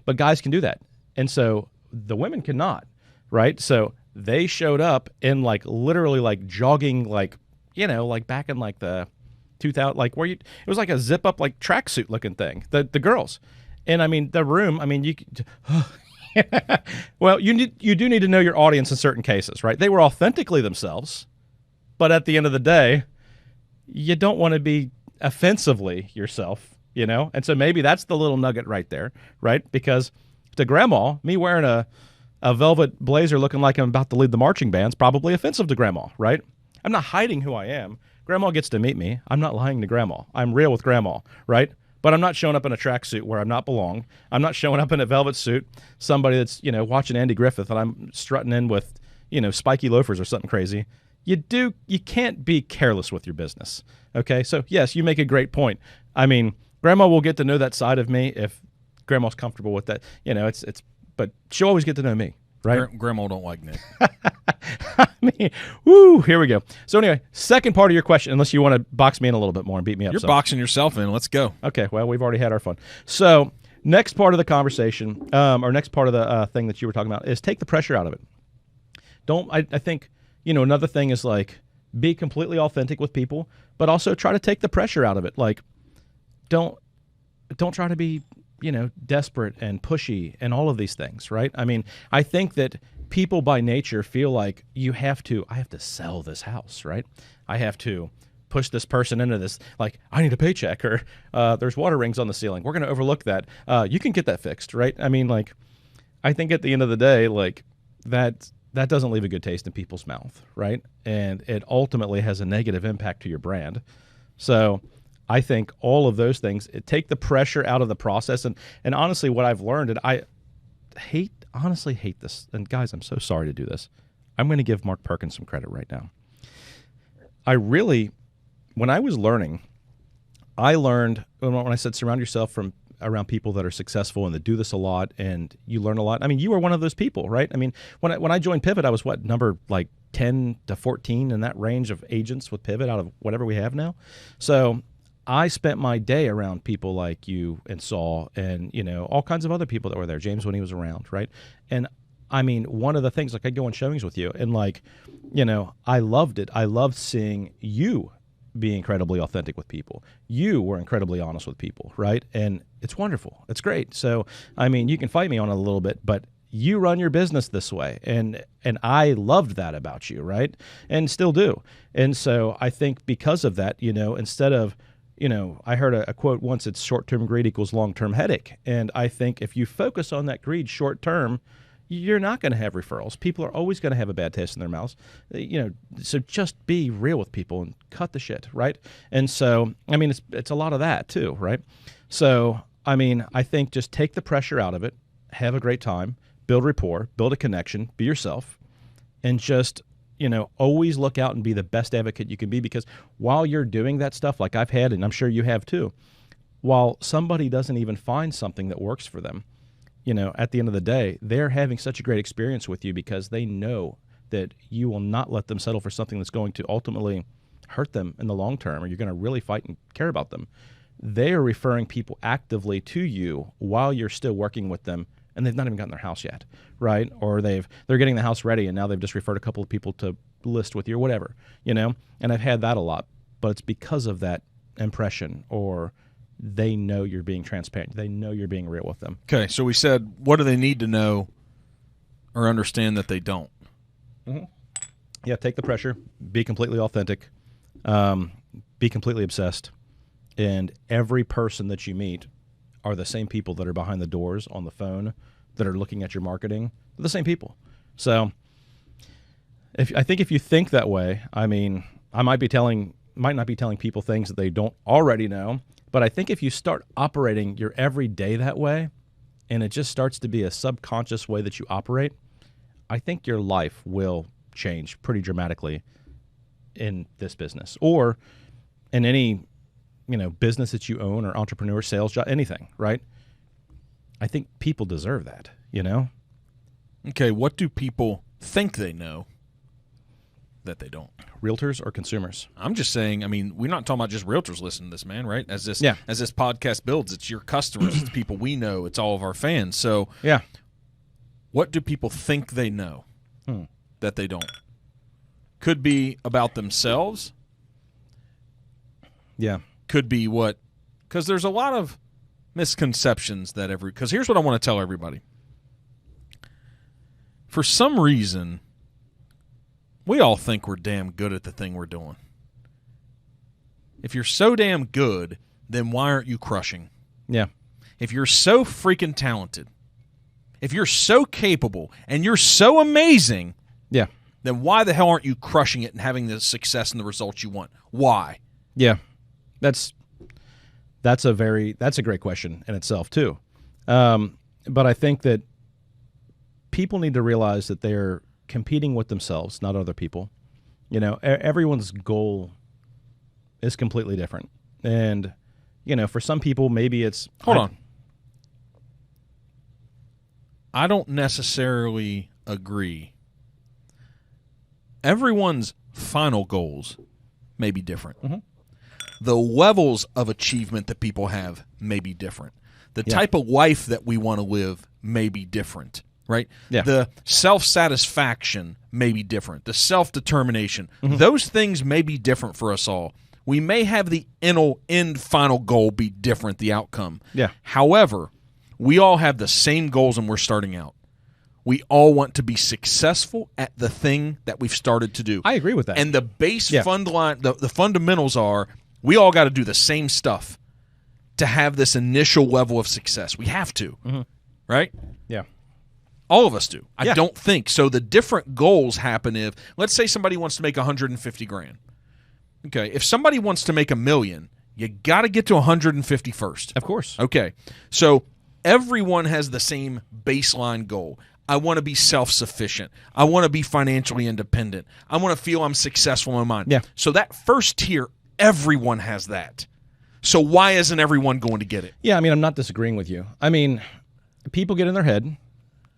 but guys can do that. And so the women cannot, right? So they showed up in like literally like jogging, like, like back in like the 2000, like where it was like a zip up, like tracksuit looking thing, the girls. And I mean, the room, I mean, you well, you do need to know your audience in certain cases, right? They were authentically themselves, but at the end of the day, you don't want to be offensively yourself. And so maybe that's the little nugget right there, right? Because to grandma, me wearing a velvet blazer looking like I'm about to lead the marching band's probably offensive to grandma, right? I'm not hiding who I am. Grandma gets to meet me. I'm not lying to grandma. I'm real with grandma, right? But I'm not showing up in a tracksuit where I'm not belong. I'm not showing up in a velvet suit, somebody that's, watching Andy Griffith and I'm strutting in with, spiky loafers or something crazy. You can't be careless with your business, okay? So, yes, you make a great point. I mean, Grandma will get to know that side of me if Grandma's comfortable with that. But she'll always get to know me, right? Grandma don't like Nick. I mean, woo, here we go. So anyway, second part of your question, unless you want to box me in a little bit more and beat me up. You're boxing yourself in. Let's go. Okay, well, we've already had our fun. So next part of the conversation, or next part of the thing that you were talking about is take the pressure out of it. I think, another thing is like be completely authentic with people, but also try to take the pressure out of it. Like, don't try to be, desperate and pushy and all of these things, right? I mean, I think that people by nature feel like I have to sell this house, right? I have to push this person into this, like, I need a paycheck, or there's water rings on the ceiling. We're going to overlook that. You can get that fixed, right? I mean, like, I think at the end of the day, like, that doesn't leave a good taste in people's mouth, right? And it ultimately has a negative impact to your brand. So I think all of those things, take the pressure out of the process. And honestly, what I've learned, and I honestly hate this, and guys, I'm so sorry to do this. I'm going to give Mark Perkins some credit right now. When I was learning, I learned, when I said surround yourself around people that are successful and that do this a lot, and you learn a lot. I mean, you were one of those people, right? I mean, when I joined Pivot, I was number like 10 to 14 in that range of agents with Pivot out of whatever we have now. So I spent my day around people like you and Saul and, all kinds of other people that were there, James when he was around, right? And I mean, one of the things, like I'd go on showings with you and like, I loved it. I loved seeing you be incredibly authentic with people. You were incredibly honest with people, right? And it's wonderful. It's great. So, I mean, you can fight me on it a little bit, but you run your business this way. And I loved that about you, right? And still do. And so I think because of that, instead of, I heard a quote once, it's short-term greed equals long-term headache. And I think if you focus on that greed short-term, you're not going to have referrals. People are always going to have a bad taste in their mouths. So just be real with people and cut the shit, right? And so, I mean, it's a lot of that too, right? So, I mean, I think just take the pressure out of it, have a great time, build rapport, build a connection, be yourself, and just always look out and be the best advocate you can be, because while you're doing that stuff, like I've had, and I'm sure you have too, while somebody doesn't even find something that works for them, at the end of the day, they're having such a great experience with you because they know that you will not let them settle for something that's going to ultimately hurt them in the long term, or you're going to really fight and care about them. They are referring people actively to you while you're still working with them, and they've not even gotten their house yet, right? Or they're getting the house ready, and now they've just referred a couple of people to list with you or whatever, And I've had that a lot, but it's because of that impression, or they know you're being transparent. They know you're being real with them. Okay, so we said, what do they need to know or understand that they don't? Mm-hmm. Yeah, take the pressure. Be completely authentic. Be completely obsessed. And every person that you meet are the same people that are behind the doors on the phone that are looking at your marketing. They're the same people. So I think if you think that way, I might not be telling people things that they don't already know. But I think if you start operating your everyday that way, and it just starts to be a subconscious way that you operate, I think your life will change pretty dramatically in this business or in any, business that you own or entrepreneur, sales job, anything, right? I think people deserve that, Okay, what do people think they know that they don't? Realtors or consumers? I'm just saying, we're not talking about just realtors listening to this, man, right? As this podcast builds, it's your customers, it's people we know, it's all of our fans. So yeah, what do people think they know that they don't? Could be about themselves. Yeah. Could be because there's a lot of misconceptions because here's what I want to tell everybody. For some reason, we all think we're damn good at the thing we're doing. If you're so damn good, then why aren't you crushing? Yeah. If you're so freaking talented, if you're so capable, and you're so amazing, yeah, then why the hell aren't you crushing it and having the success and the results you want? Why? Yeah. That's a great question in itself too. But I think that people need to realize that they're competing with themselves, not other people. Everyone's goal is completely different. And, for some people, maybe it's... Hold on. I don't necessarily agree. Everyone's final goals may be different. Mm-hmm. The levels of achievement that people have may be different. The type of life that we want to live may be different, right? Yeah. The self-satisfaction may be different. The self-determination. Mm-hmm. Those things may be different for us all. We may have the end final goal be different, the outcome. Yeah. However, we all have the same goals when we're starting out. We all want to be successful at the thing that we've started to do. I agree with that. And the base fund line, the fundamentals are, we all got to do the same stuff to have this initial level of success. We have to, right? Yeah. All of us do. I don't think. So the different goals happen if, let's say somebody wants to make $150,000. Okay, if somebody wants to make $1 million, you got to get to 150 first. Of course. Okay, so everyone has the same baseline goal. I want to be self-sufficient. I want to be financially independent. I want to feel I'm successful in my mind. Yeah. So that first tier, everyone has that. So why isn't everyone going to get it? Yeah, I'm not disagreeing with you. People get in their head,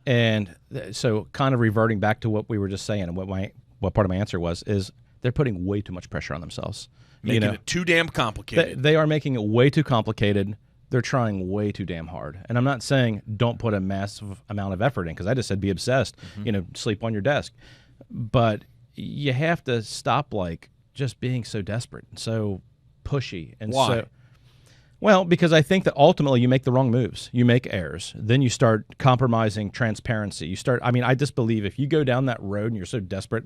and so kind of reverting back to what we were just saying, and what part of my answer was, is they're putting way too much pressure on themselves. Making it too damn complicated. They are making it way too complicated. They're trying way too damn hard. And I'm not saying don't put a massive amount of effort in, because I just said be obsessed, sleep on your desk. But you have to stop just being so desperate and so pushy. And why? Well, because I think that ultimately you make the wrong moves. You make errors. Then you start compromising transparency. I just believe if you go down that road and you're so desperate,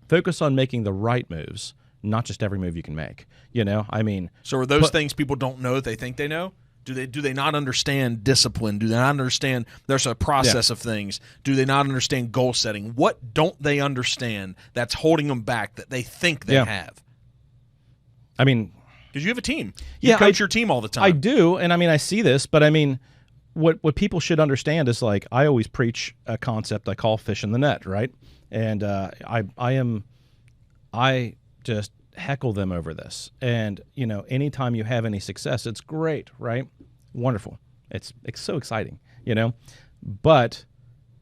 focus on making the right moves, not just every move you can make. So are those things people don't know that they think they know? Do they not understand discipline? Do they not understand there's a process of things? Do they not understand goal setting? What don't they understand that's holding them back that they think they have? Because you have a team. You coach your team all the time. I do, and I see this, but what people should understand is I always preach a concept I call fish in the net, right? And I just heckle them over this. And, anytime you have any success, it's great, right? Wonderful. It's so exciting, But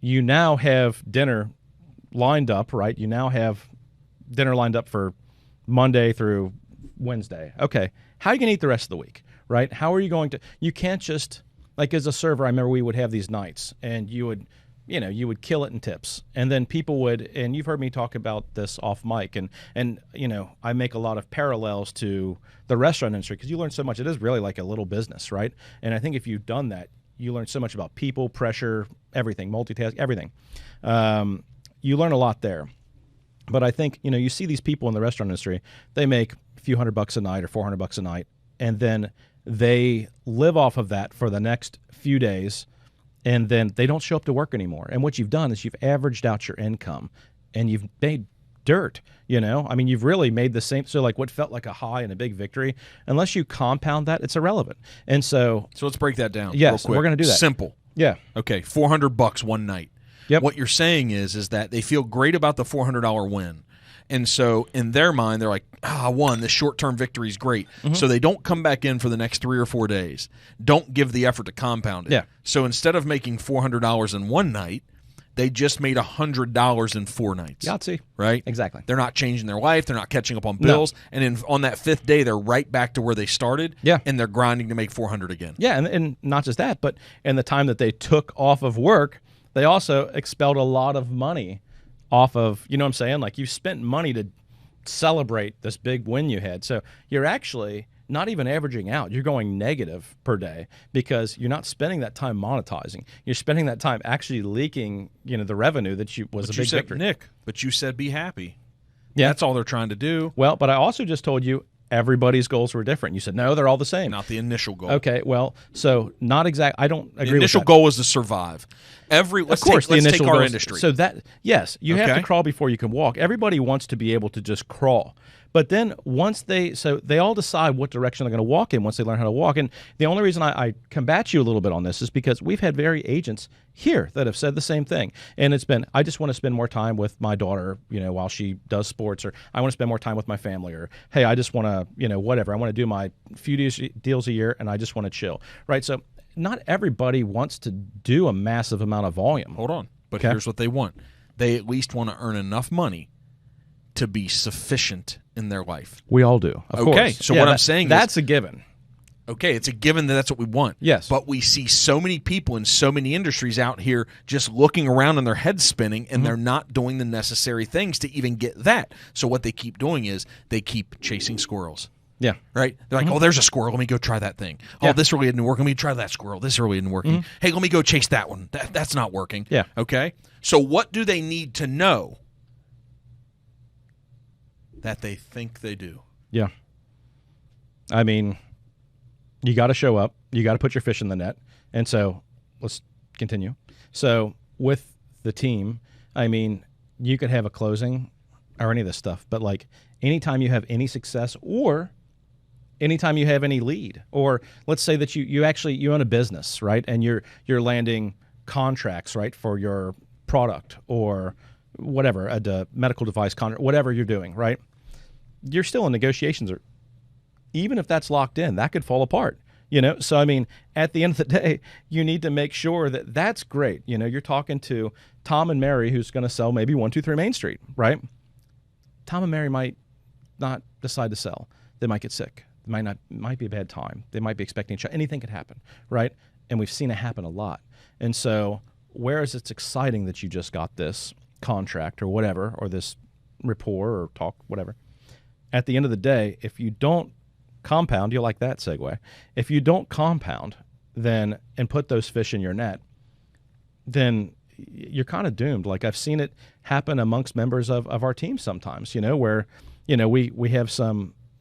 you now have dinner lined up, right? You now have dinner lined up for Monday through Wednesday. Okay, how are you going to eat the rest of the week, right? How are you going to, you can't just, like as a server, I remember we would have these nights and you would kill it in tips. And then people would, and you've heard me talk about this off mic, and I make a lot of parallels to the restaurant industry because you learn so much. It is really like a little business, right? And I think if you've done that, you learn so much about people, pressure, everything, multitask, everything. You learn a lot there. But I think, you see these people in the restaurant industry, they make a few $100 a night or $400 a night, and then they live off of that for the next few days, and then they don't show up to work anymore. And what you've done is you've averaged out your income, and you've made dirt, you've really made the same. So like what felt like a high and a big victory, unless you compound that, it's irrelevant. And so let's break that down. Yes, real quick. we're going to do that. Simple. Yeah. Okay, $400 one night. Yep. What you're saying is that they feel great about the $400 win. And so in their mind, they're like, I won. This short-term victory is great. Mm-hmm. So they don't come back in for the next 3 or 4 days. Don't give the effort to compound it. Yeah. So instead of making $400 in one night, they just made $100 in 4 nights. Yahtzee. Right? Exactly. They're not changing their life. They're not catching up on bills. No. And on that 5th day, they're right back to where they started. Yeah. And they're grinding to make $400 again. Yeah, and not just that, but in the time that they took off of work, they also expelled a lot of money off of, you know what I'm saying? Like you spent money to celebrate this big win you had. So you're actually not even averaging out. You're going negative per day because you're not spending that time monetizing. You're spending that time actually leaking, the revenue that was a big victory. Nick, but you said be happy. Yeah. That's all they're trying to do. Well, but I also just told you everybody's goals were different. You said, no, they're all the same. Not the initial goal. Okay, well, so not exact. I don't agree with that. The initial goal is to survive. Let's take our industry. So that, yes, you have to crawl before you can walk. Everybody wants to be able to just crawl. But then once they all decide what direction they're going to walk in once they learn how to walk. And the only reason I combat you a little bit on this is because we've had very agents here that have said the same thing. And it's been, I just want to spend more time with my daughter, while she does sports, or I want to spend more time with my family, or, hey, I just want to, whatever. I want to do my few deals a year and I just want to chill, right? So not everybody wants to do a massive amount of volume. Hold on. But here's what they want. They at least want to earn enough money to be sufficient in their life. We all do. Of course. So what I'm saying is that's a given. Okay, it's a given that that's what we want. Yes. But we see so many people in so many industries out here just looking around and their heads spinning, and they're not doing the necessary things to even get that. So what they keep doing is they keep chasing squirrels. Yeah. Right? They're like, oh, there's a squirrel. Let me go try that thing. Yeah. Oh, this really didn't work. Let me try that squirrel. This really isn't working. Hey, let me go chase that one. That's not working. Yeah. Okay? So what do they need to know that they think they do? Yeah. I mean, you got to show up. You got to put your fish in the net. And so let's continue. So with the team, I mean, you could have a closing or any of this stuff, but like anytime you have any success or anytime you have any lead, or let's say that you own a business, right? And you're landing contracts, right, for your product or whatever, a medical device contract, whatever you're doing, right? You're still in negotiations, or even if that's locked in, that could fall apart, So, I mean, at the end of the day, you need to make sure that that's great. You're talking to Tom and Mary, who's going to sell maybe 123 Main Street, right? Tom and Mary might not decide to sell. They might get sick. It might be a bad time. They might be expecting a child. Anything could happen, right? And we've seen it happen a lot. And so, whereas it's exciting that you just got this contract or whatever, or this rapport or talk, whatever, at the end of the day, if you don't compound, you'll like that segue. If you don't compound and put those fish in your net, then you're kind of doomed. Like I've seen it happen amongst members of our team sometimes, where,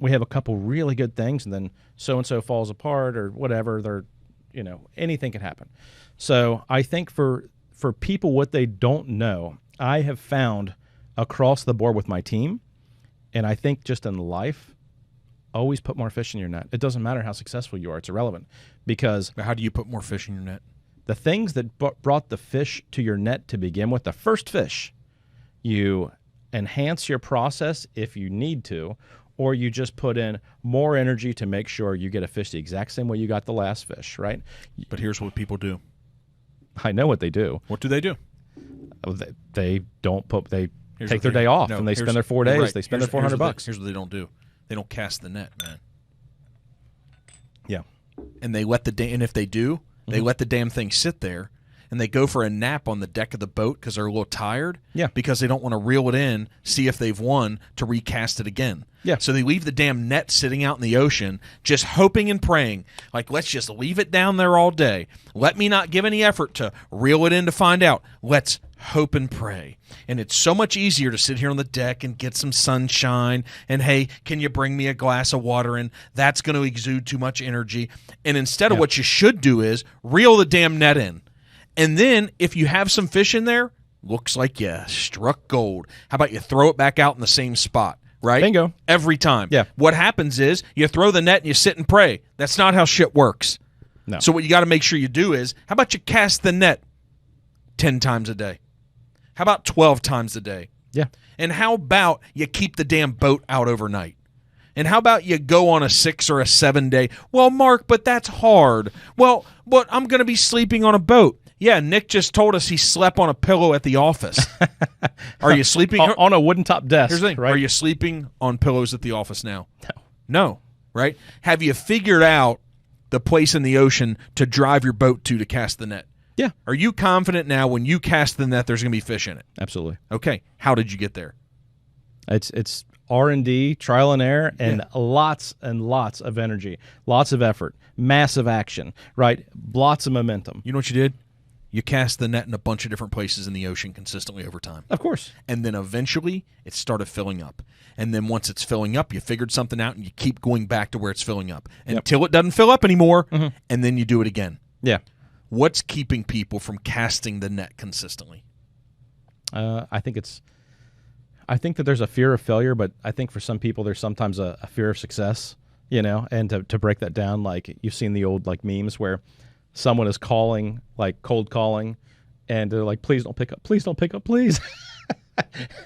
we have a couple really good things and then so-and-so falls apart or whatever. They're, anything can happen. So I think for people, what they don't know, I have found across the board with my team, and I think just in life, always put more fish in your net. It doesn't matter how successful you are. It's irrelevant. Because how do you put more fish in your net? The things that brought the fish to your net to begin with, the first fish, you enhance your process if you need to, or you just put in more energy to make sure you get a fish the exact same way you got the last fish, right? But here's what people do. I know what they do. What do they do? They don't put. They take their day off and they spend their 4 days. Right. They spend their $400. Here's what they don't do. They don't cast the net, man. Yeah. And they let and if they do, they let the damn thing sit there, and they go for a nap on the deck of the boat because they're a little tired. Yeah. Because they don't want to reel it in, see if they've won, to recast it again. Yeah. So they leave the damn net sitting out in the ocean, just hoping and praying, like, let's just leave it down there all day. Let me not give any effort to reel it in to find out. Let's hope and pray. And it's so much easier to sit here on the deck and get some sunshine and, hey, can you bring me a glass of water? And that's going to exude too much energy. And instead of what you should do is reel the damn net in. And then if you have some fish in there, looks like you struck gold. How about you throw it back out in the same spot, right? Bingo. Every time. Yeah. What happens is you throw the net and you sit and pray. That's not how shit works. No. So what you got to make sure you do is, how about you cast the net 10 times a day? How about 12 times a day? Yeah. And how about you keep the damn boat out overnight? And how about you go on a 6 or a 7 day? Well, Mark, but that's hard. Well, but I'm going to be sleeping on a boat. Yeah, Nick just told us he slept on a pillow at the office. Are you sleeping on a wooden top desk? Here's the thing. Right? Are you sleeping on pillows at the office now? No. No, right? Have you figured out the place in the ocean to drive your boat to cast the net? Yeah. Are you confident now when you cast the net there's going to be fish in it? Absolutely. Okay. How did you get there? It's R&D, trial and error, and lots of energy, lots of effort, massive action, right? Lots of momentum. You know what you did? You cast the net in a bunch of different places in the ocean consistently over time. Of course. And then eventually it started filling up. And then once it's filling up, you figured something out and you keep going back to where it's filling up until it doesn't fill up anymore, and then you do it again. Yeah. What's keeping people from casting the net consistently? I think that there's a fear of failure, but I think for some people there's sometimes a fear of success, you know, and to break that down, like you've seen the old like memes where someone is calling, like cold calling, and they're like, please don't pick up, please.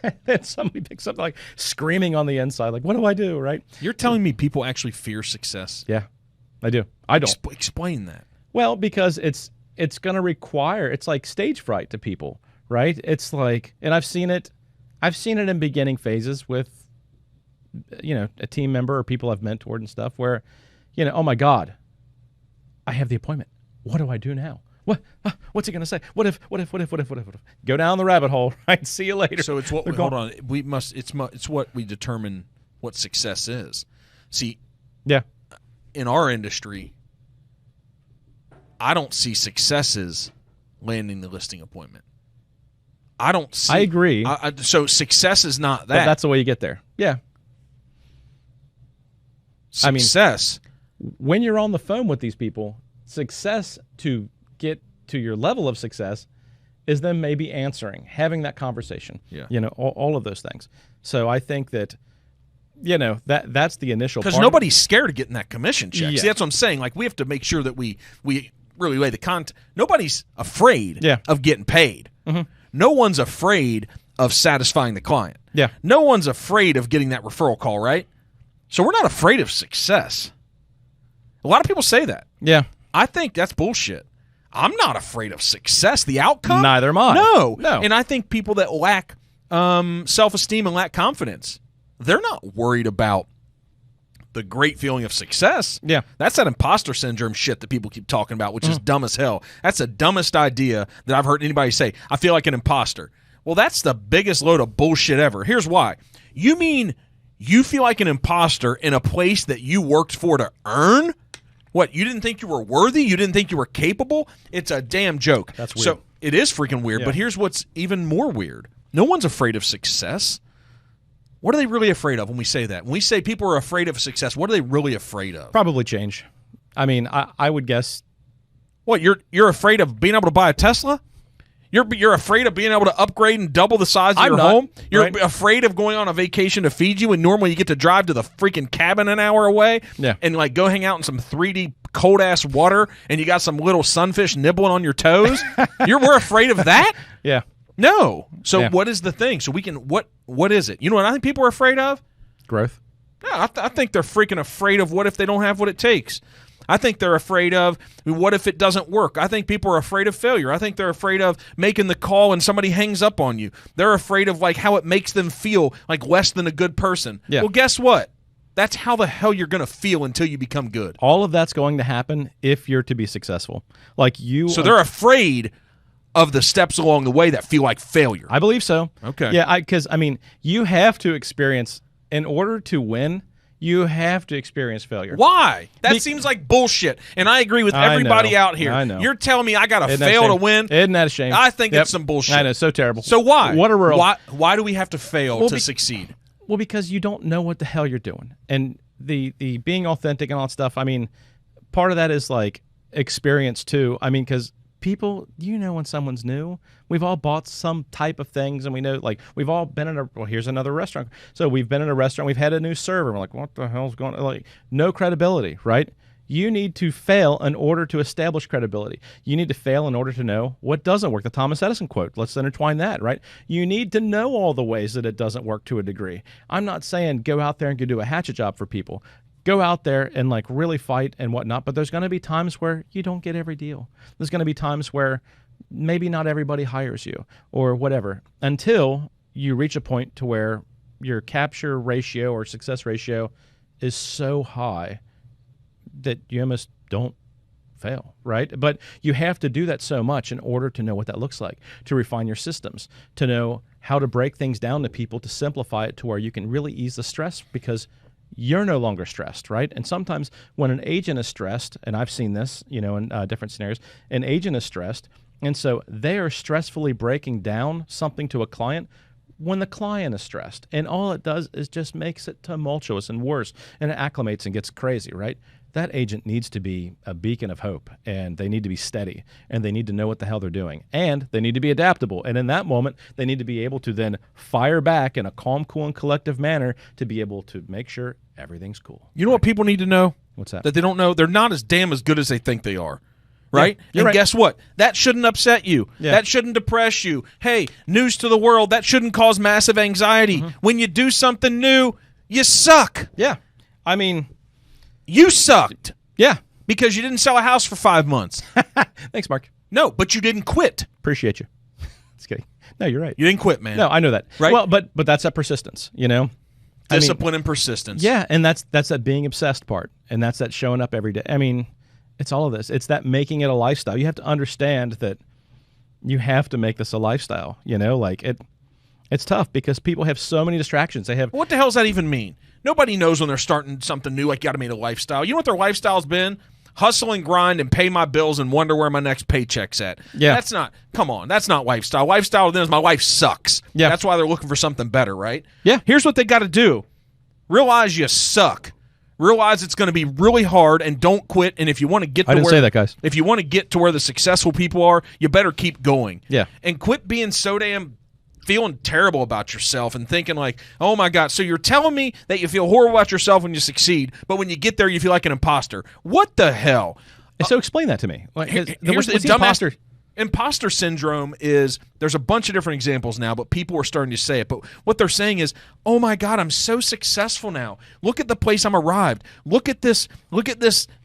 And then somebody picks up like screaming on the inside, like, what do I do, right? You're telling me people actually fear success? Yeah, I do. I don't. Explain that. Well, because it's going to require, it's like stage fright to people, right? It's like, and I've seen it in beginning phases with, you know, a team member or people I've mentored and stuff where, you know, oh my God, I have the appointment. What do I do now? What's he going to say? What if? Go down the rabbit hole, right? See you later. So it's what hold on. It's what we determine what success is. See, in our industry, I don't see successes landing the listing appointment. I don't see. I agree. So success is not that. But that's the way you get there. Yeah. Success. I mean, when you're on the phone with these people, success to get to your level of success is them maybe answering, having that conversation. Yeah. You know, all of those things. So I think that, you know, that's the initial part. Because nobody's scared of getting that commission check. Yeah. See, that's what I'm saying. Like, we have to make sure that we really lay the content. Nobody's afraid of getting paid. Mm-hmm. No one's afraid of satisfying the client. Yeah. No one's afraid of getting that referral call, right? So we're not afraid of success. A lot of people say that. Yeah. I think that's bullshit. I'm not afraid of success. The outcome? Neither am I. No. No. And I think people that lack self-esteem and lack confidence, they're not worried about the great feeling of success. Yeah. That's that imposter syndrome shit that people keep talking about, which is dumb as hell. That's the dumbest idea that I've heard anybody say. I feel like an imposter. Well, that's the biggest load of bullshit ever. Here's why. You mean you feel like an imposter in a place that you worked for to earn? What, you didn't think you were worthy? You didn't think you were capable? It's a damn joke. That's weird. So it is freaking weird, but here's what's even more weird. No one's afraid of success. What are they really afraid of when we say that? When we say people are afraid of success, what are they really afraid of? Probably change. I mean, I would guess. What, you're afraid of being able to buy a Tesla? You're afraid of being able to upgrade and double the size of your home? You're afraid of going on a vacation to Fiji when normally you get to drive to the freaking cabin an hour away and like go hang out in some 3D cold-ass water and you got some little sunfish nibbling on your toes? We're afraid of that? Yeah. No. So what is the thing? So we can what is it? You know what I think people are afraid of? Growth. No, I think they're freaking afraid of what if they don't have what it takes. I think they're afraid of what if it doesn't work. I think people are afraid of failure. I think they're afraid of making the call and somebody hangs up on you. They're afraid of like how it makes them feel like less than a good person. Yeah. Well, guess what? That's how the hell you're going to feel until you become good. All of that's going to happen if you're to be successful. Like you. So they're afraid of the steps along the way that feel like failure. I believe so. Okay. Yeah, because I mean, you have to experience, in order to win, you have to experience failure. Why? That seems like bullshit. And I agree with everybody out here. I know. You're telling me I got to fail to win? Isn't that a shame? I think it's some bullshit. I know, so terrible. So why? What a world. Why do we have to fail to succeed? Well, because you don't know what the hell you're doing. And the being authentic and all that stuff, I mean, part of that is like experience too. I mean, because people, when someone's new, we've all bought some type of things, and we know, like, we've all been in here's another restaurant. So we've been in a restaurant, we've had a new server, and we're like, what the hell's going on? Like, no credibility, right? You need to fail in order to establish credibility. You need to fail in order to know what doesn't work. The Thomas Edison quote, let's intertwine that, right? You need to know all the ways that it doesn't work to a degree. I'm not saying go out there and go do a hatchet job for people. Go out there and like really fight and whatnot, but there's going to be times where you don't get every deal. There's going to be times where maybe not everybody hires you or whatever, until you reach a point to where your capture ratio or success ratio is so high that you almost don't fail, right? But you have to do that so much in order to know what that looks like, to refine your systems, to know how to break things down to people, to simplify it to where you can really ease the stress, because you're no longer stressed, right? And sometimes when an agent is stressed, and I've seen this, in different scenarios, an agent is stressed, and so they are stressfully breaking down something to a client when the client is stressed. And all it does is just makes it tumultuous and worse, and it acclimates and gets crazy, right? That agent needs to be a beacon of hope, and they need to be steady, and they need to know what the hell they're doing, and they need to be adaptable. And in that moment, they need to be able to then fire back in a calm, cool, and collective manner to be able to make sure everything's cool. You know what people need to know? What's that? That they don't know? They're not as damn as good as they think they are. Right? Yeah, and right. Guess what? That shouldn't upset you. Yeah. That shouldn't depress you. Hey, news to the world, that shouldn't cause massive anxiety. Mm-hmm. When you do something new, you suck. Yeah. I mean, you sucked. Yeah. Because you didn't sell a house for 5 months. Thanks, Mark. No, but you didn't quit. Appreciate you. Just kidding. No, you're right. You didn't quit, man. No, I know that. Right? Well, but that's that persistence, Discipline and persistence. Yeah, and that's that being obsessed part, and that's that showing up every day. I mean, it's all of this. It's that making it a lifestyle. You have to understand that you have to make this a lifestyle. It's tough because people have so many distractions. They have. What the hell does that even mean? Nobody knows when they're starting something new, like you got to make a lifestyle. You know what their lifestyle's been? Hustle and grind and pay my bills and wonder where my next paycheck's at. Yeah. Come on, that's not lifestyle. Lifestyle to them is my life sucks. Yeah. That's why they're looking for something better, right? Yeah. Here's what they got to do. Realize you suck. Realize it's going to be really hard, and don't quit. And if you want to get to I didn't say that, guys. If you want to get to where the successful people are, you better keep going. Yeah. And quit being so damn feeling terrible about yourself and thinking like, oh my God, so you're telling me that you feel horrible about yourself when you succeed, but when you get there you feel like an imposter. What the hell? So explain that to me. Here's the imposter. Imposter syndrome is, there's a bunch of different examples now, but people are starting to say it. But what they're saying is, oh my God, I'm so successful now. Look at the place I'm arrived. Look at this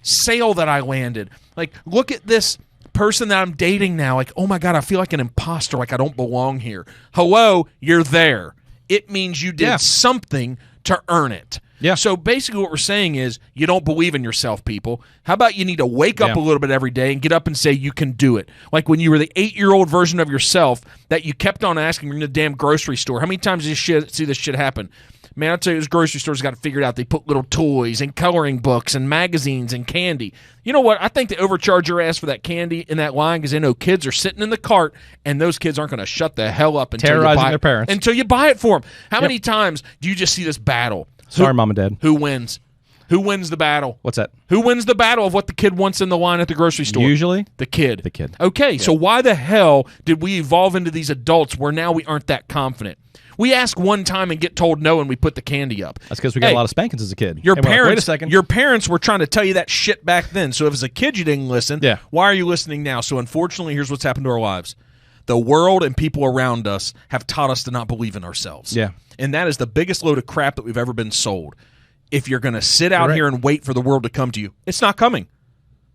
sale that I landed. Like, look at this person that I'm dating now. Like, oh my God, I feel like an imposter, like I don't belong here. Hello, you're there. It means you did something to earn it. Yeah. So basically what we're saying is you don't believe in yourself, people. How about you need to wake up a little bit every day and get up and say you can do it? Like when you were the 8-year-old version of yourself that you kept on asking in the damn grocery store. How many times did you see this shit happen? Man, I'll tell you, those grocery stores got it figured out. They put little toys and coloring books and magazines and candy. You know what? I think they overcharge your ass for that candy in that line because they know kids are sitting in the cart and those kids aren't going to shut the hell up until terrorizing you buy their parents. Until you buy it for them. How many times do you just see this battle? Sorry, Mom and Dad. Who wins? Who wins the battle? What's that? Who wins the battle of what the kid wants in the line at the grocery store? Usually? The kid. The kid. Okay, so why the hell did we evolve into these adults where now we aren't that confident? We ask one time and get told no and we put the candy up. That's because we got a lot of spankings as a kid. Your parents, wait a second. Your parents were trying to tell you that shit back then. So if as a kid you didn't listen, why are you listening now? So unfortunately, here's what's happened to our lives. The world and people around us have taught us to not believe in ourselves. Yeah. And that is the biggest load of crap that we've ever been sold. if you're going to sit out Right. here and wait for the world to come to you, it's not coming.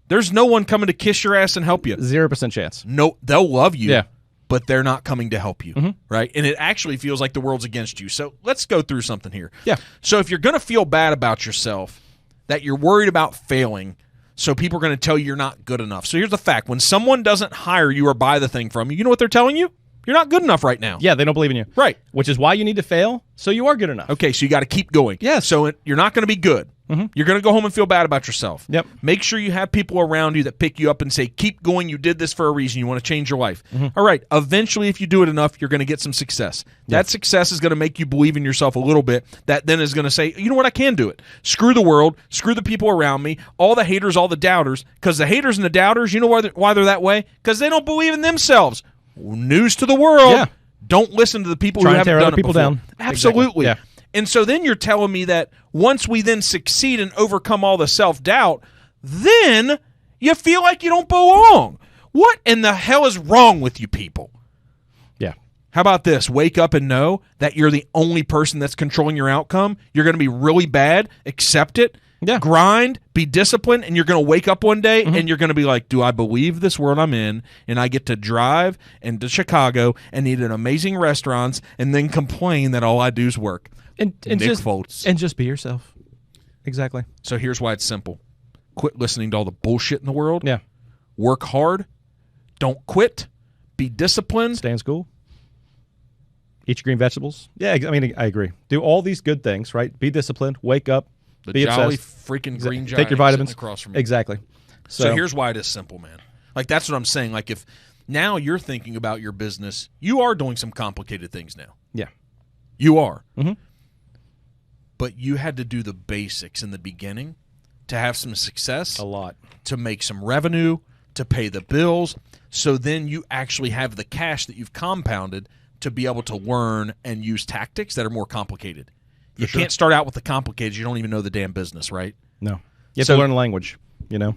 There's no one coming to kiss your ass and help you. 0% chance. No, they'll love you, Yeah. but they're not coming to help you, right? And it actually feels like the world's against you. So let's go through something here. Yeah. So if you're going to feel bad about yourself, that you're worried about failing, so people are going to tell you you're not good enough. So here's the fact. When someone doesn't hire you or buy the thing from you, you know what they're telling you? You're not good enough right now. Yeah, they don't believe in you. Right. Which is why you need to fail, so you are good enough. Okay, so you got to keep going. Yes. So you're not going to be good. You're going to go home and feel bad about yourself. Yep. Make sure you have people around you that pick you up and say, keep going. You did this for a reason. You want to change your life. All right. Eventually, if you do it enough, you're going to get some success. That success is going to make you believe in yourself a little bit. That then is going to say, you know what? I can do it. Screw the world. Screw the people around me. All the haters, all the doubters. Because the haters and the doubters, you know why they're that way? Because they don't believe in themselves. News to the world. Yeah. Don't listen to the people Try who and haven't tear done other it people before. down. Absolutely. Exactly. Yeah. And so then you're telling me that once we then succeed and overcome all the self-doubt, then you feel like you don't belong. What in the hell is wrong with you people? Yeah. How about this? Wake up and know that you're the only person that's controlling your outcome. You're going to be really bad. Accept it. Yeah. Grind. Be disciplined. And you're going to wake up one day and you're going to be like, do I believe this world I'm in? And I get to drive into Chicago and eat at amazing restaurants and then complain that all I do is work. And Nick just Foltz. and just be yourself. Exactly. So here's why it's simple. Quit listening to all the bullshit in the world. Yeah. Work hard. Don't quit. Be disciplined. Stay in school. Eat your green vegetables. Yeah, I mean, I agree. Do all these good things, right? Be disciplined. Wake up. The be jolly obsessed. freaking green giant Take your vitamins. sitting across from me. Exactly. So here's why it is simple, man. Like, that's what I'm saying. Like, if now you're thinking about your business, you are doing some complicated things now. Yeah. You are. Mhm. But you had to do the basics in the beginning to have some success, A lot. to make some revenue, to pay the bills. So then you actually have the cash that you've compounded to be able to learn and use tactics that are more complicated. You can't start out with the complicated. You don't even know the damn business, right? No. You have So- to learn the language, you know?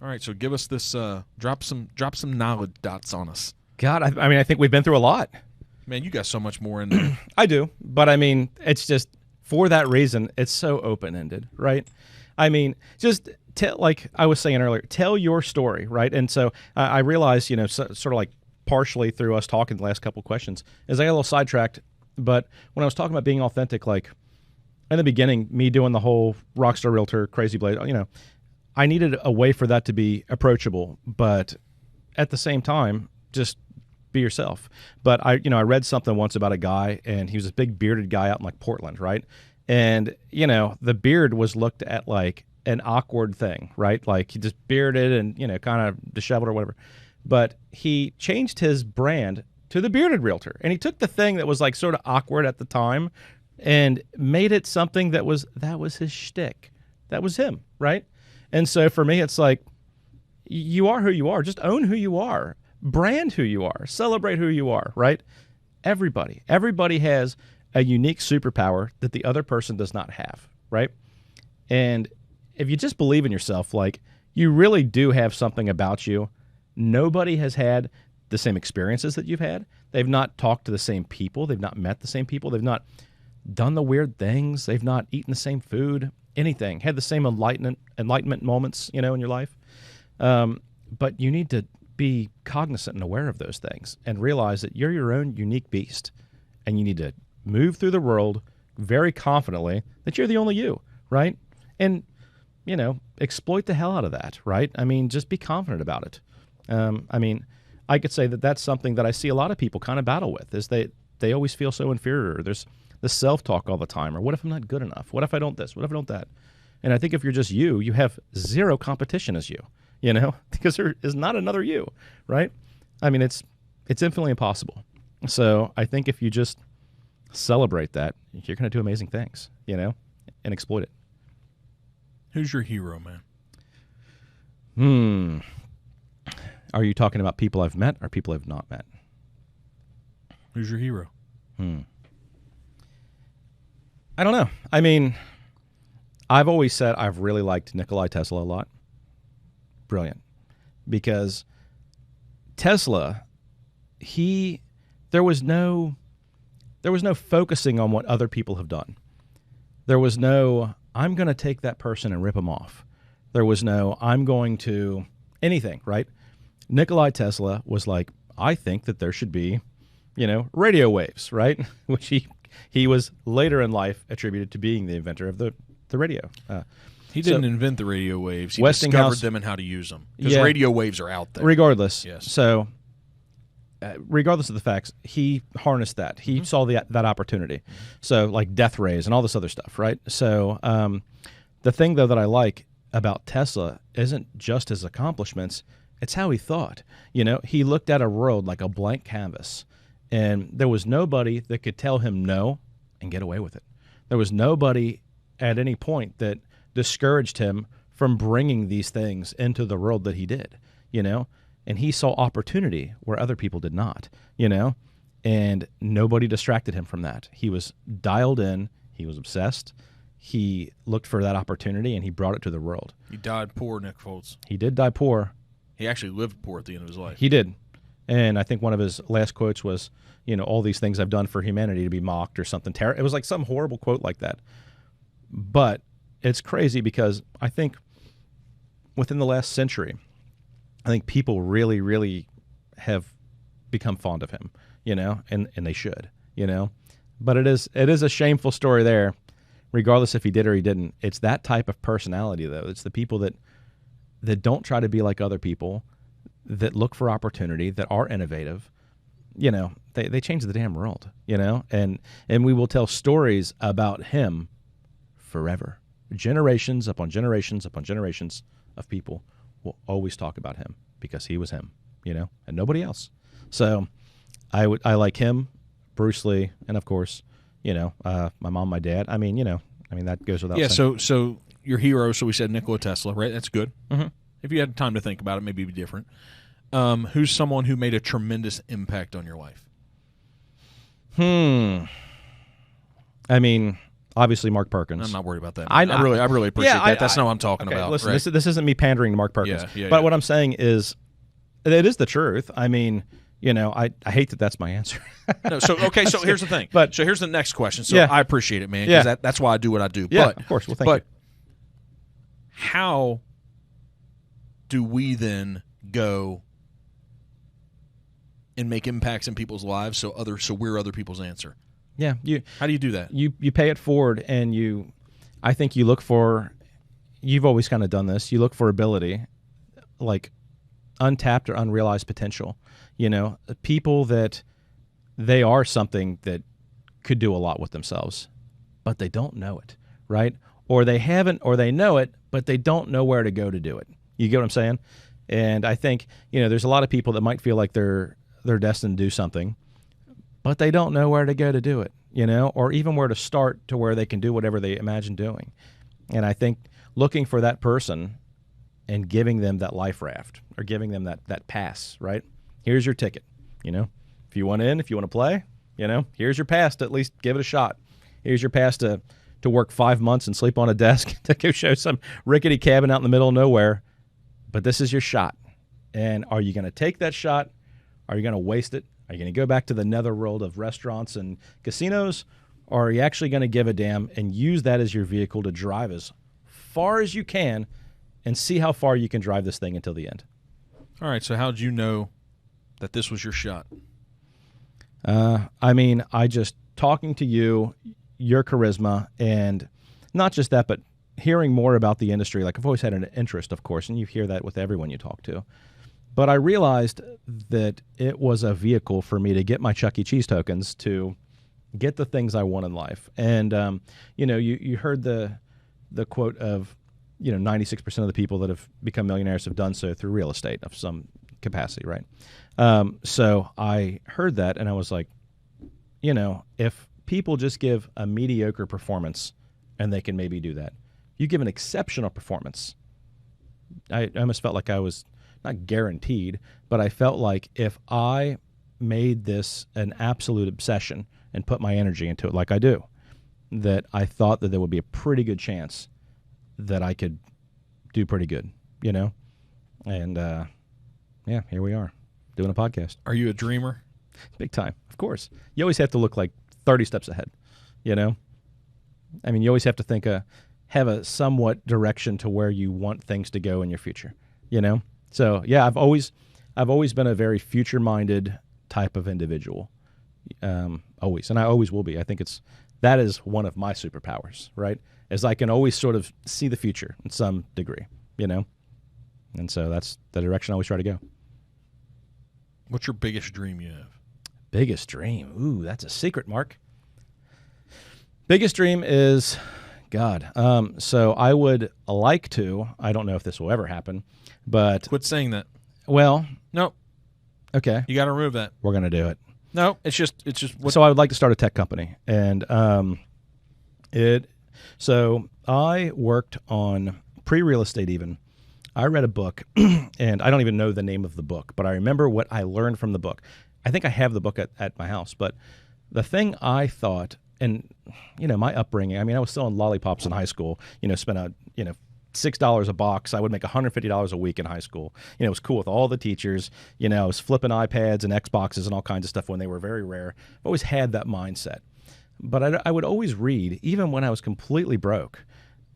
All right, so give us this. Drop some knowledge dots on us, God, I mean, I think we've been through a lot. man. You got so much more in there. I do, but I mean, it's just for that reason, it's so open-ended, right? I mean, just like I was saying earlier, tell your story, right? And so I realized, you know, sort of like partially through us talking the last couple of questions, is I got a little sidetracked. But when I was talking about being authentic, like in the beginning, me doing the whole Rockstar Realtor Crazy Blade, you know, I needed a way for that to be approachable, but at the same time, just be yourself. But I read something once about a guy, and he was this big bearded guy out in like Portland, right? And, you know, the beard was looked at like an awkward thing, right? Like he just bearded and, you know, kind of disheveled or whatever. But he changed his brand to the bearded realtor. And he took the thing that was like sort of awkward at the time and made it something that was his shtick. That was him, right? And so for me, it's like, you are who you are. Just own who you are. Brand who you are. Celebrate who you are, right? Everybody has a unique superpower that the other person does not have, right? And if you just believe in yourself, like you really do have something about you. Nobody has had the same experiences that you've had. They've not talked to the same people. They've not met the same people. They've not done the weird things. They've not eaten the same food, anything, had the same enlightenment moments, you know, in your life. But you need to be cognizant and aware of those things and realize that you're your own unique beast. And you need to move through the world very confidently that you're the only you, right? And, you know, exploit the hell out of that, right? I mean, just be confident about it. I mean, I could say that that's something that I see a lot of people kind of battle with, is they always feel so inferior. There's the self-talk all the time, or what if I'm not good enough? What if I don't this? What if I don't that? And I think if you're just you have zero competition as you know, because there is not another you, right? I mean, it's infinitely impossible. So I think if you just celebrate that, you're going to do amazing things, you know, and exploit it. Who's your hero, man? Are you talking about people I've met or people I've not met? Who's your hero? I don't know. I mean, I've always said I've really liked Nikola Tesla a lot. Brilliant. Because Tesla, there was no focusing on what other people have done. There was no, I'm going to take that person and rip them off. There was no, I'm going to anything, right? Nikola Tesla was like, I think that there should be, radio waves, right? Which he was later in life attributed to being the inventor of the radio. He didn't invent the radio waves. He Westinghouse, discovered them and how to use them. Because radio waves are out there. Regardless. Yes. So, regardless of the facts, he harnessed that. He saw that opportunity. So, like death rays and all this other stuff, right? So, the thing, though, that I like about Tesla isn't just his accomplishments. It's how he thought. He looked at a world like a blank canvas, and there was nobody that could tell him no and get away with it. There was nobody at any point that discouraged him from bringing these things into the world that he did, and he saw opportunity where other people did not, and nobody distracted him from that. He was dialed in. He was obsessed. He looked for that opportunity, and he brought it to the world. He died poor, Nick Foltz. He did die poor. He actually lived poor at the end of his life. He did. And I think one of his last quotes was, all these things I've done for humanity to be mocked or something. It was like some horrible quote like that. But it's crazy because I think within the last century, I think people really, really have become fond of him, and they should, But it is a shameful story there, regardless if he did or he didn't. It's that type of personality, though. It's the people that don't try to be like other people, that look for opportunity, that are innovative. They change the damn world, and we will tell stories about him forever. Generations upon generations upon generations of people will always talk about him because he was him, and nobody else. So I like him, Bruce Lee, and of course, my mom, my dad. I mean, that goes without saying. Yeah, so your hero, so we said Nikola Tesla, right? That's good. Mm-hmm. If you had time to think about it, maybe it'd be different. Who's someone who made a tremendous impact on your life? I mean, obviously Mark Perkins. I'm not worried about that. I really appreciate that. That's not what I'm talking about. Listen, right? this isn't me pandering to Mark Perkins. But what I'm saying is, it is the truth. I mean, I hate that that's my answer. No, so here's the thing. So here's the next question. So I appreciate it, man, because that's why I do what I do. Yeah, but, of course. Well, thank you. How do we then go and make impacts in people's lives so we're other people's answer? Yeah. How do you do that? You pay it forward, and I think you look for, you've always kind of done this, you look for ability, like untapped or unrealized potential. People that they are something that could do a lot with themselves, but they don't know it, right? Or they haven't, or they know it, but they don't know where to go to do it. You get what I'm saying? And I think, there's a lot of people that might feel like they're destined to do something, but they don't know where to go to do it, or even where to start to where they can do whatever they imagine doing. And I think looking for that person and giving them that life raft, or giving them that pass, right? Here's your ticket, if you want in, if you want to play, here's your pass to at least give it a shot. Here's your pass to work 5 months and sleep on a desk to go show some rickety cabin out in the middle of nowhere. But this is your shot. And are you going to take that shot? Are you going to waste it? Are you going to go back to the netherworld of restaurants and casinos? Or are you actually going to give a damn and use that as your vehicle to drive as far as you can and see how far you can drive this thing until the end? All right, so how did you know that this was your shot? I mean, talking to you, your charisma, and not just that, but hearing more about the industry. Like, I've always had an interest, of course, and you hear that with everyone you talk to. But I realized that it was a vehicle for me to get my Chuck E. Cheese tokens, to get the things I want in life. And, you heard the quote of, 96% of the people that have become millionaires have done so through real estate of some capacity, right? So I heard that, and I was like, if people just give a mediocre performance and they can maybe do that, you give an exceptional performance. I almost felt like I was not guaranteed, but I felt like if I made this an absolute obsession and put my energy into it like I do, that I thought that there would be a pretty good chance that I could do pretty good, And, here we are, doing a podcast. Are you a dreamer? Big time, of course. You always have to look like 30 steps ahead, I mean, you always have to think have a somewhat direction to where you want things to go in your future, you know? So yeah, I've always been a very future-minded type of individual. Always, and I always will be. I think that is one of my superpowers, right? Is I can always sort of see the future in some degree, you know? And so that's the direction I always try to go. What's your biggest dream you have? Biggest dream? Ooh, that's a secret, Mark. Biggest dream is God. So I would like to, I don't know if this will ever happen, but Quit saying that. well, No, okay, you got to remove that. we're going to do it. No, it's just what, So I would like to start a tech company, and so I worked on pre-real estate even. I read a book, and I don't even know the name of the book, but I remember what I learned from the book. I think I have the book at my house, but the thing I thought, and my upbringing, I mean, I was selling lollipops in high school, spent $6 a box. I would make $150 a week in high school. It was cool with all the teachers. I was flipping iPads and Xboxes and all kinds of stuff when they were very rare. I've always had that mindset. But I would always read, even when I was completely broke,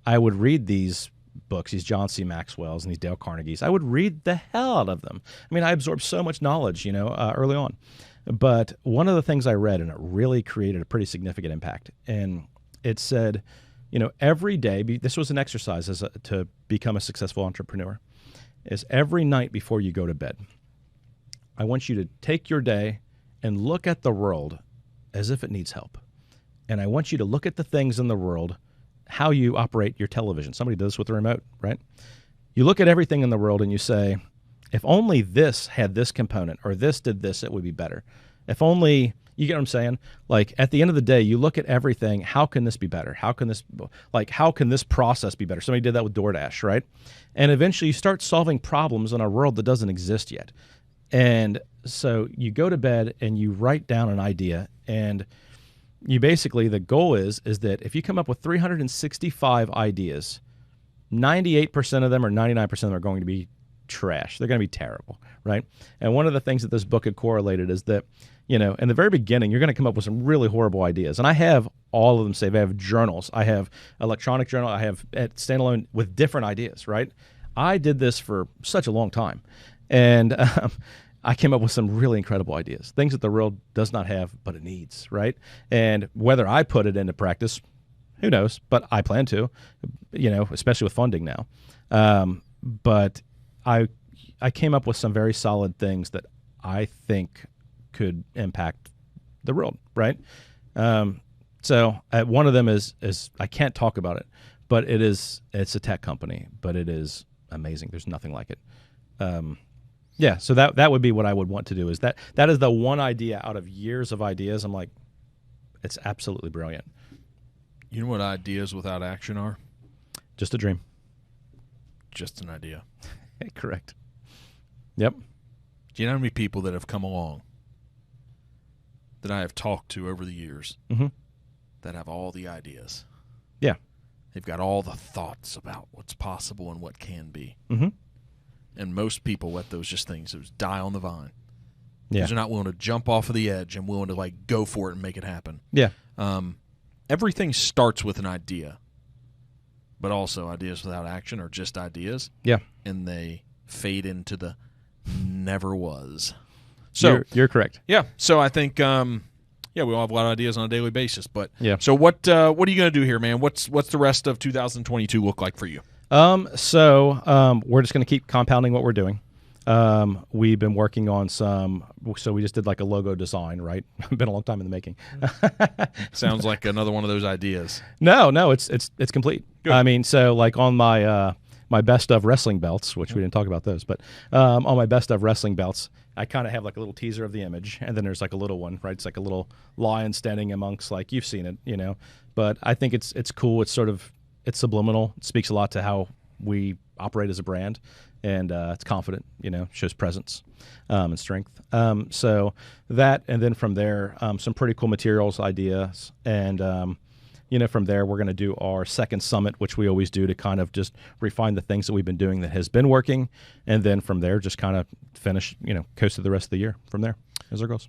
I would read these books, these John C. Maxwell's and these Dale Carnegies. I would read the hell out of them. I mean, I absorbed so much knowledge, early on. But one of the things I read, and it really created a pretty significant impact, and it said, every day, this was an exercise to become a successful entrepreneur, is every night before you go to bed, I want you to take your day and look at the world as if it needs help. And I want you to look at the things in the world, how you operate your television. Somebody does this with the remote, right? You look at everything in the world and you say, if only this had this component or this did this, it would be better. If only, you get what I'm saying? Like at the end of the day, you look at everything, how can this be better? How can this process be better? Somebody did that with DoorDash, right? And eventually you start solving problems in a world that doesn't exist yet. And so you go to bed and you write down an idea, and you basically, the goal is that if you come up with 365 ideas, 98% of them or 99% of them are going to be trash. They're going to be terrible, right? And one of the things that this book had correlated is that, in the very beginning, you're going to come up with some really horrible ideas. And I have all of them saved. I have journals. I have electronic journal. I have standalone with different ideas, right? I did this for such a long time. And I came up with some really incredible ideas, things that the world does not have, but it needs, right? And whether I put it into practice, who knows? But I plan to, especially with funding now. But I came up with some very solid things that I think could impact the world, right? So one of them is I can't talk about it, but it's a tech company, but it is amazing. There's nothing like it. Yeah, so that would be what I would want to do. Is that is the one idea out of years of ideas. I'm like, it's absolutely brilliant. You know what ideas without action are? Just a dream. Just an idea. Correct. Yep. Do you know how many people that have come along that I have talked to over the years that have all the ideas? Yeah. They've got all the thoughts about what's possible and what can be. Mm-hmm. And most people let those things die on the vine. Yeah. Because they're not willing to jump off of the edge and willing to go for it and make it happen. Yeah. Everything starts with an idea, but also ideas without action are just ideas. Yeah. And they fade into the never was. So you're correct. Yeah. So I think we all have a lot of ideas on a daily basis. But yeah. So what are you going to do here, man? What's the rest of 2022 look like for you? So we're just going to keep compounding what we're doing. We've been working on so we just did like a logo design, right? Been a long time in the making. Sounds like another one of those ideas. No, it's complete. Good. I mean, so like on my my best of wrestling belts, which we didn't talk about those, but on my best of wrestling belts, I kind of have like a little teaser of the image, and then there's like a little one, right? It's like a little lion standing amongst, like, you've seen it, but I think it's cool. It's it's subliminal. It speaks a lot to how we operate as a brand, and it's confident, shows presence and strength. So that, and then from there, some pretty cool materials, ideas, and from there, we're going to do our second summit, which we always do to kind of just refine the things that we've been doing that has been working, and then from there, just kind of finish, coast through the rest of the year. From there, those are our goals.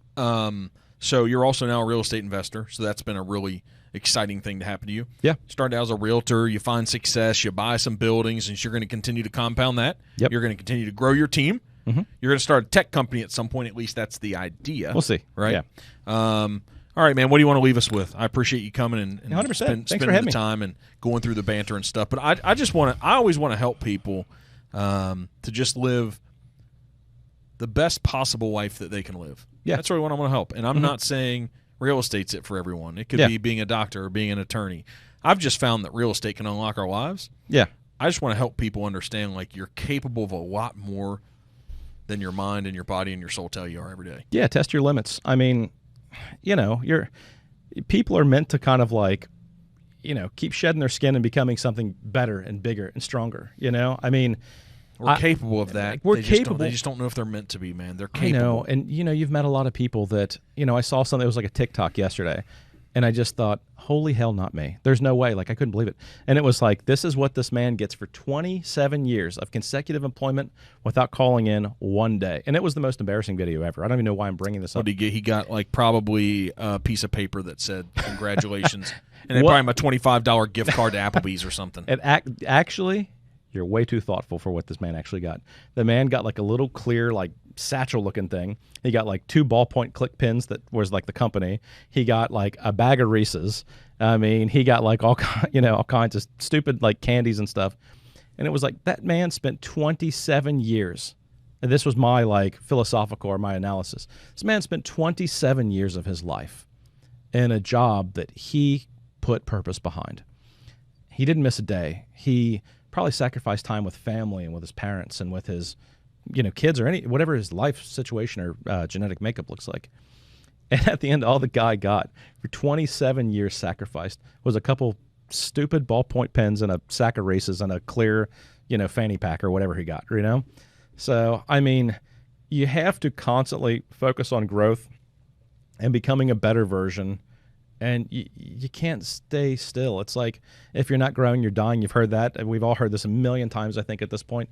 So you're also now a real estate investor. So that's been a really exciting thing to happen to you. Yeah. Started out as a realtor. You find success. You buy some buildings, and you're going to continue to compound that. Yep. You're going to continue to grow your team. Mm-hmm. You're going to start a tech company at some point. At least that's the idea. We'll see. Right? Yeah. All right, man. What do you want to leave us with? I appreciate you coming and 100%. Thanks for spending having the me. time and going through the banter and stuff. But I just want to. I always want to help people to just live the best possible life that they can live. Yeah. That's really what I want to help. And I'm not saying real estate's it for everyone. It could be being a doctor or being an attorney. I've just found that real estate can unlock our lives. Yeah. I just want to help people understand like you're capable of a lot more than your mind and your body and your soul tell you are every day. Yeah, test your limits. I mean, people are meant to kind of like, keep shedding their skin and becoming something better and bigger and stronger. I mean, we're capable of that. We're They capable. just don't know if they're meant to be, man. They're I capable. know, and you've met a lot of people that I saw something that was like a TikTok yesterday, and I just thought, holy hell, not me. There's no way. Like I couldn't believe it. And it was like, this is what this man gets for 27 years of consecutive employment without calling in one day. And it was the most embarrassing video ever. I don't even know why I'm bringing this up. What did he get? He got like probably a piece of paper that said congratulations, and then probably a $25 gift card to Applebee's or something. It actually, you're way too thoughtful for what this man actually got. The man got like a little clear, like satchel looking thing. He got like 2 ballpoint click pens that was like the company. He got like a bag of Reese's. I mean, he got like all kinds of stupid like candies and stuff. And it was like that man spent 27 years. And this was my like philosophical or my analysis. This man spent 27 years of his life in a job that he put purpose behind. He didn't miss a day. He probably sacrificed time with family and with his parents and with his kids or whatever his life situation or genetic makeup looks like. And at the end, all the guy got for 27 years sacrificed was a couple stupid ballpoint pens and a sack of Reese's and a clear, fanny pack or whatever he got, So, I mean, you have to constantly focus on growth and becoming a better version. And you can't stay still. It's like if you're not growing, you're dying. You've heard that. And we've all heard this a million times, I think, at this point.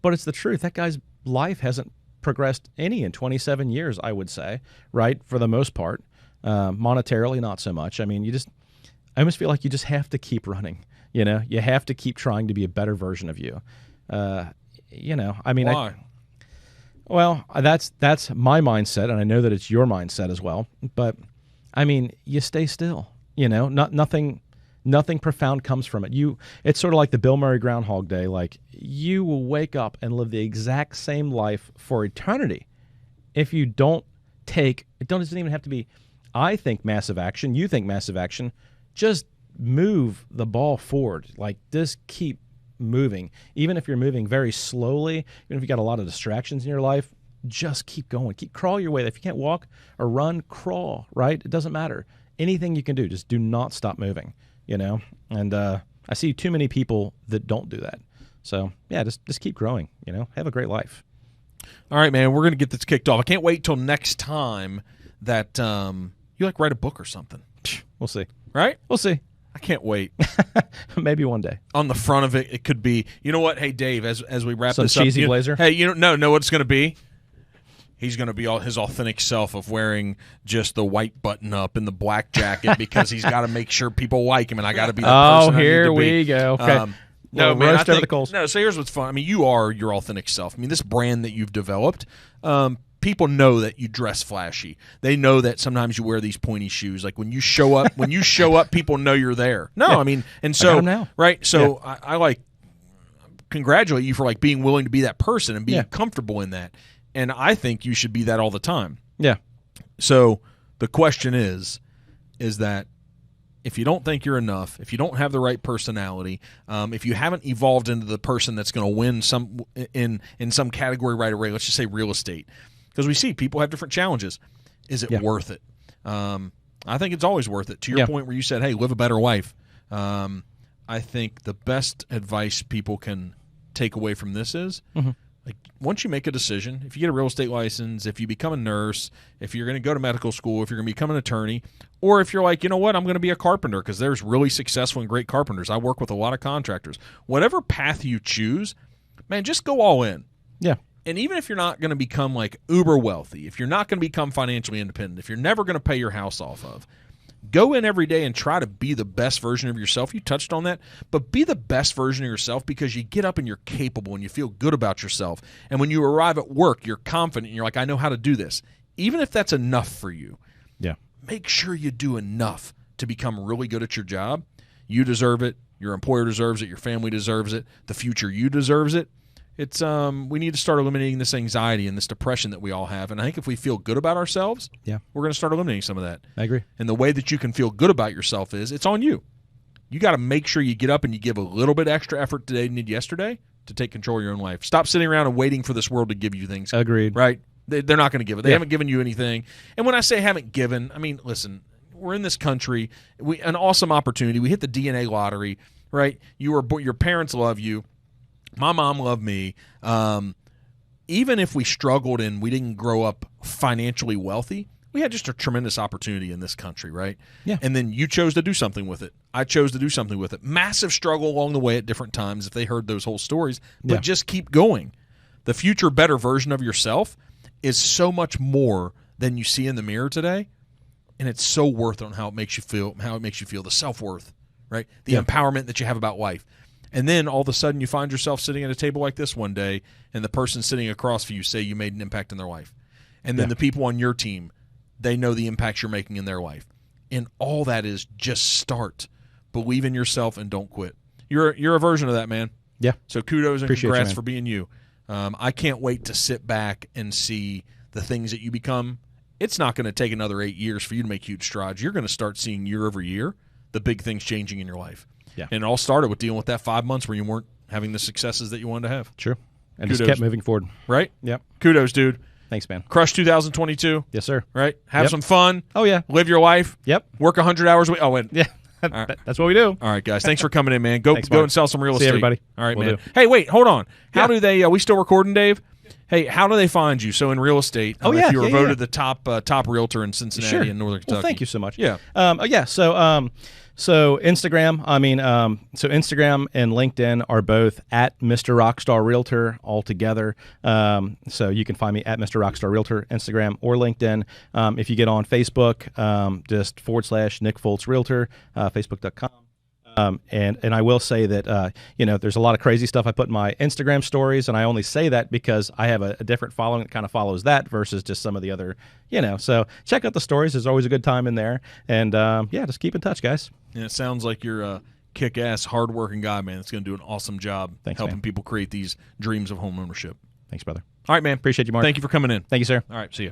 But it's the truth. That guy's life hasn't progressed any in 27 years, I would say, right, for the most part. Monetarily, not so much. I mean, I almost feel like you just have to keep running. You have to keep trying to be a better version of you. I mean, Why? That's my mindset, and I know that it's your mindset as well. But I mean, you stay still. Nothing profound comes from it. It's sort of like the Bill Murray Groundhog Day. Like you will wake up and live the exact same life for eternity if you don't take. It doesn't even have to be. I think massive action. You think massive action. Just move the ball forward. Like just keep moving. Even if you're moving very slowly, even if you got a lot of distractions in your life, just keep going. Crawl your way. If you can't walk or run, crawl, right? It doesn't matter. Anything you can do, just do not stop moving, And I see too many people that don't do that. So, yeah, just keep growing, Have a great life. All right, man, we're going to get this kicked off. I can't wait till next time that you write a book or something. We'll see. Right? We'll see. I can't wait. Maybe one day. On the front of it, it could be, you know what? Hey, Dave, as we wrap Some this up. cheesy blazer? Hey, know what it's going to be? He's going to be his authentic self of wearing just the white button up and the black jacket because he's got to make sure people like him, and I got to be the person I need here to be. we go. Okay. No, man, roast over the coals. No, so here's what's fun. I mean, you are your authentic self. I mean, this brand that you've developed, people know that you dress flashy. They know that sometimes you wear these pointy shoes. Like when you show up, people know you're there. No, Yeah. I mean, and I got so 'em now. right. So Yeah. I congratulate you for being willing to be that person and being Yeah. comfortable in that. And I think you should be that all the time. Yeah. So the question is that if you don't think you're enough, if you don't have the right personality, if you haven't evolved into the person that's going to win in some category right away, let's just say real estate, because we see people have different challenges. Is it worth it? I think it's always worth it. To your point where you said, hey, live a better life. I think the best advice people can take away from this is once you make a decision, if you get a real estate license, if you become a nurse, if you're going to go to medical school, if you're going to become an attorney, or if you're like, you know what, I'm going to be a carpenter because there's really successful and great carpenters. I work with a lot of contractors. Whatever path you choose, man, just go all in. Yeah. And even if you're not going to become like uber wealthy, if you're not going to become financially independent, if you're never going to pay your house off of, go in every day and try to be the best version of yourself. You touched on that, but be the best version of yourself because you get up and you're capable and you feel good about yourself. And when you arrive at work, you're confident and you're like, I know how to do this. Even if that's enough for you, make sure you do enough to become really good at your job. You deserve it. Your employer deserves it. Your family deserves it. The future you deserves it. It's we need to start eliminating this anxiety and this depression that we all have. And I think if we feel good about ourselves, we're going to start eliminating some of that. I agree. And the way that you can feel good about yourself is it's on you. You got to make sure you get up and you give a little bit extra effort today than you did yesterday to take control of your own life. Stop sitting around and waiting for this world to give you things. Agreed. Right? They're not going to give it. They haven't given you anything. And when I say haven't given, I mean, listen, we're in this country. An awesome opportunity. We hit the DNA lottery, right? Your parents love you. My mom loved me. Even if we struggled and we didn't grow up financially wealthy, we had just a tremendous opportunity in this country, right? Yeah. And then you chose to do something with it. I chose to do something with it. Massive struggle along the way at different times if they heard those whole stories, but just keep going. The future better version of yourself is so much more than you see in the mirror today, and it's so worth it on how it makes you feel, the self-worth, right? The empowerment that you have about life. And then all of a sudden you find yourself sitting at a table like this one day, and the person sitting across from you say you made an impact in their life. And then the people on your team, they know the impact you're making in their life. And all that is just start. Believe in yourself and don't quit. You're a version of that, man. Yeah. So kudos and Appreciate congrats you, for being you. I can't wait to sit back and see the things that you become. It's not going to take another 8 years for you to make huge strides. You're going to start seeing year over year the big things changing in your life. Yeah. And it all started with dealing with that 5 months where you weren't having the successes that you wanted to have. True. And Kudos. just kept moving forward. Right? Yep. Kudos, dude. Thanks, man. Crush 2022. Yes, sir. Right? Have some fun. Oh, yeah. Live your life. Yep. Work 100 hours a week. Oh, wait. Yeah. Right. That's what we do. All right, guys. Thanks for coming in, man. Go Thanks, go Mark. and sell some real estate. See everybody. All right, Will man. do. Hey, wait. Hold on. How Yeah. do they we still recording, Dave? Hey, how do they find you? So in real estate, if you were voted the top realtor in Cincinnati and Northern Kentucky. Well, thank you so much. Yeah. So Instagram, so Instagram and LinkedIn are both at Mr. Rockstar Realtor all together. So you can find me at Mr. Rockstar Realtor, Instagram or LinkedIn. If you get on Facebook, just / Nick Foltz Realtor, Facebook.com. And I will say that, there's a lot of crazy stuff I put in my Instagram stories, and I only say that because I have a different following that kind of follows that versus just some of the other, so check out the stories. There's always a good time in there. And, just keep in touch, guys. And it sounds like you're a kick-ass, hard-working guy, man. That's going to do an awesome job helping people create these dreams of home ownership. Thanks, brother. All right, man. Appreciate you, Mark. Thank you for coming in. Thank you, sir. All right, see you.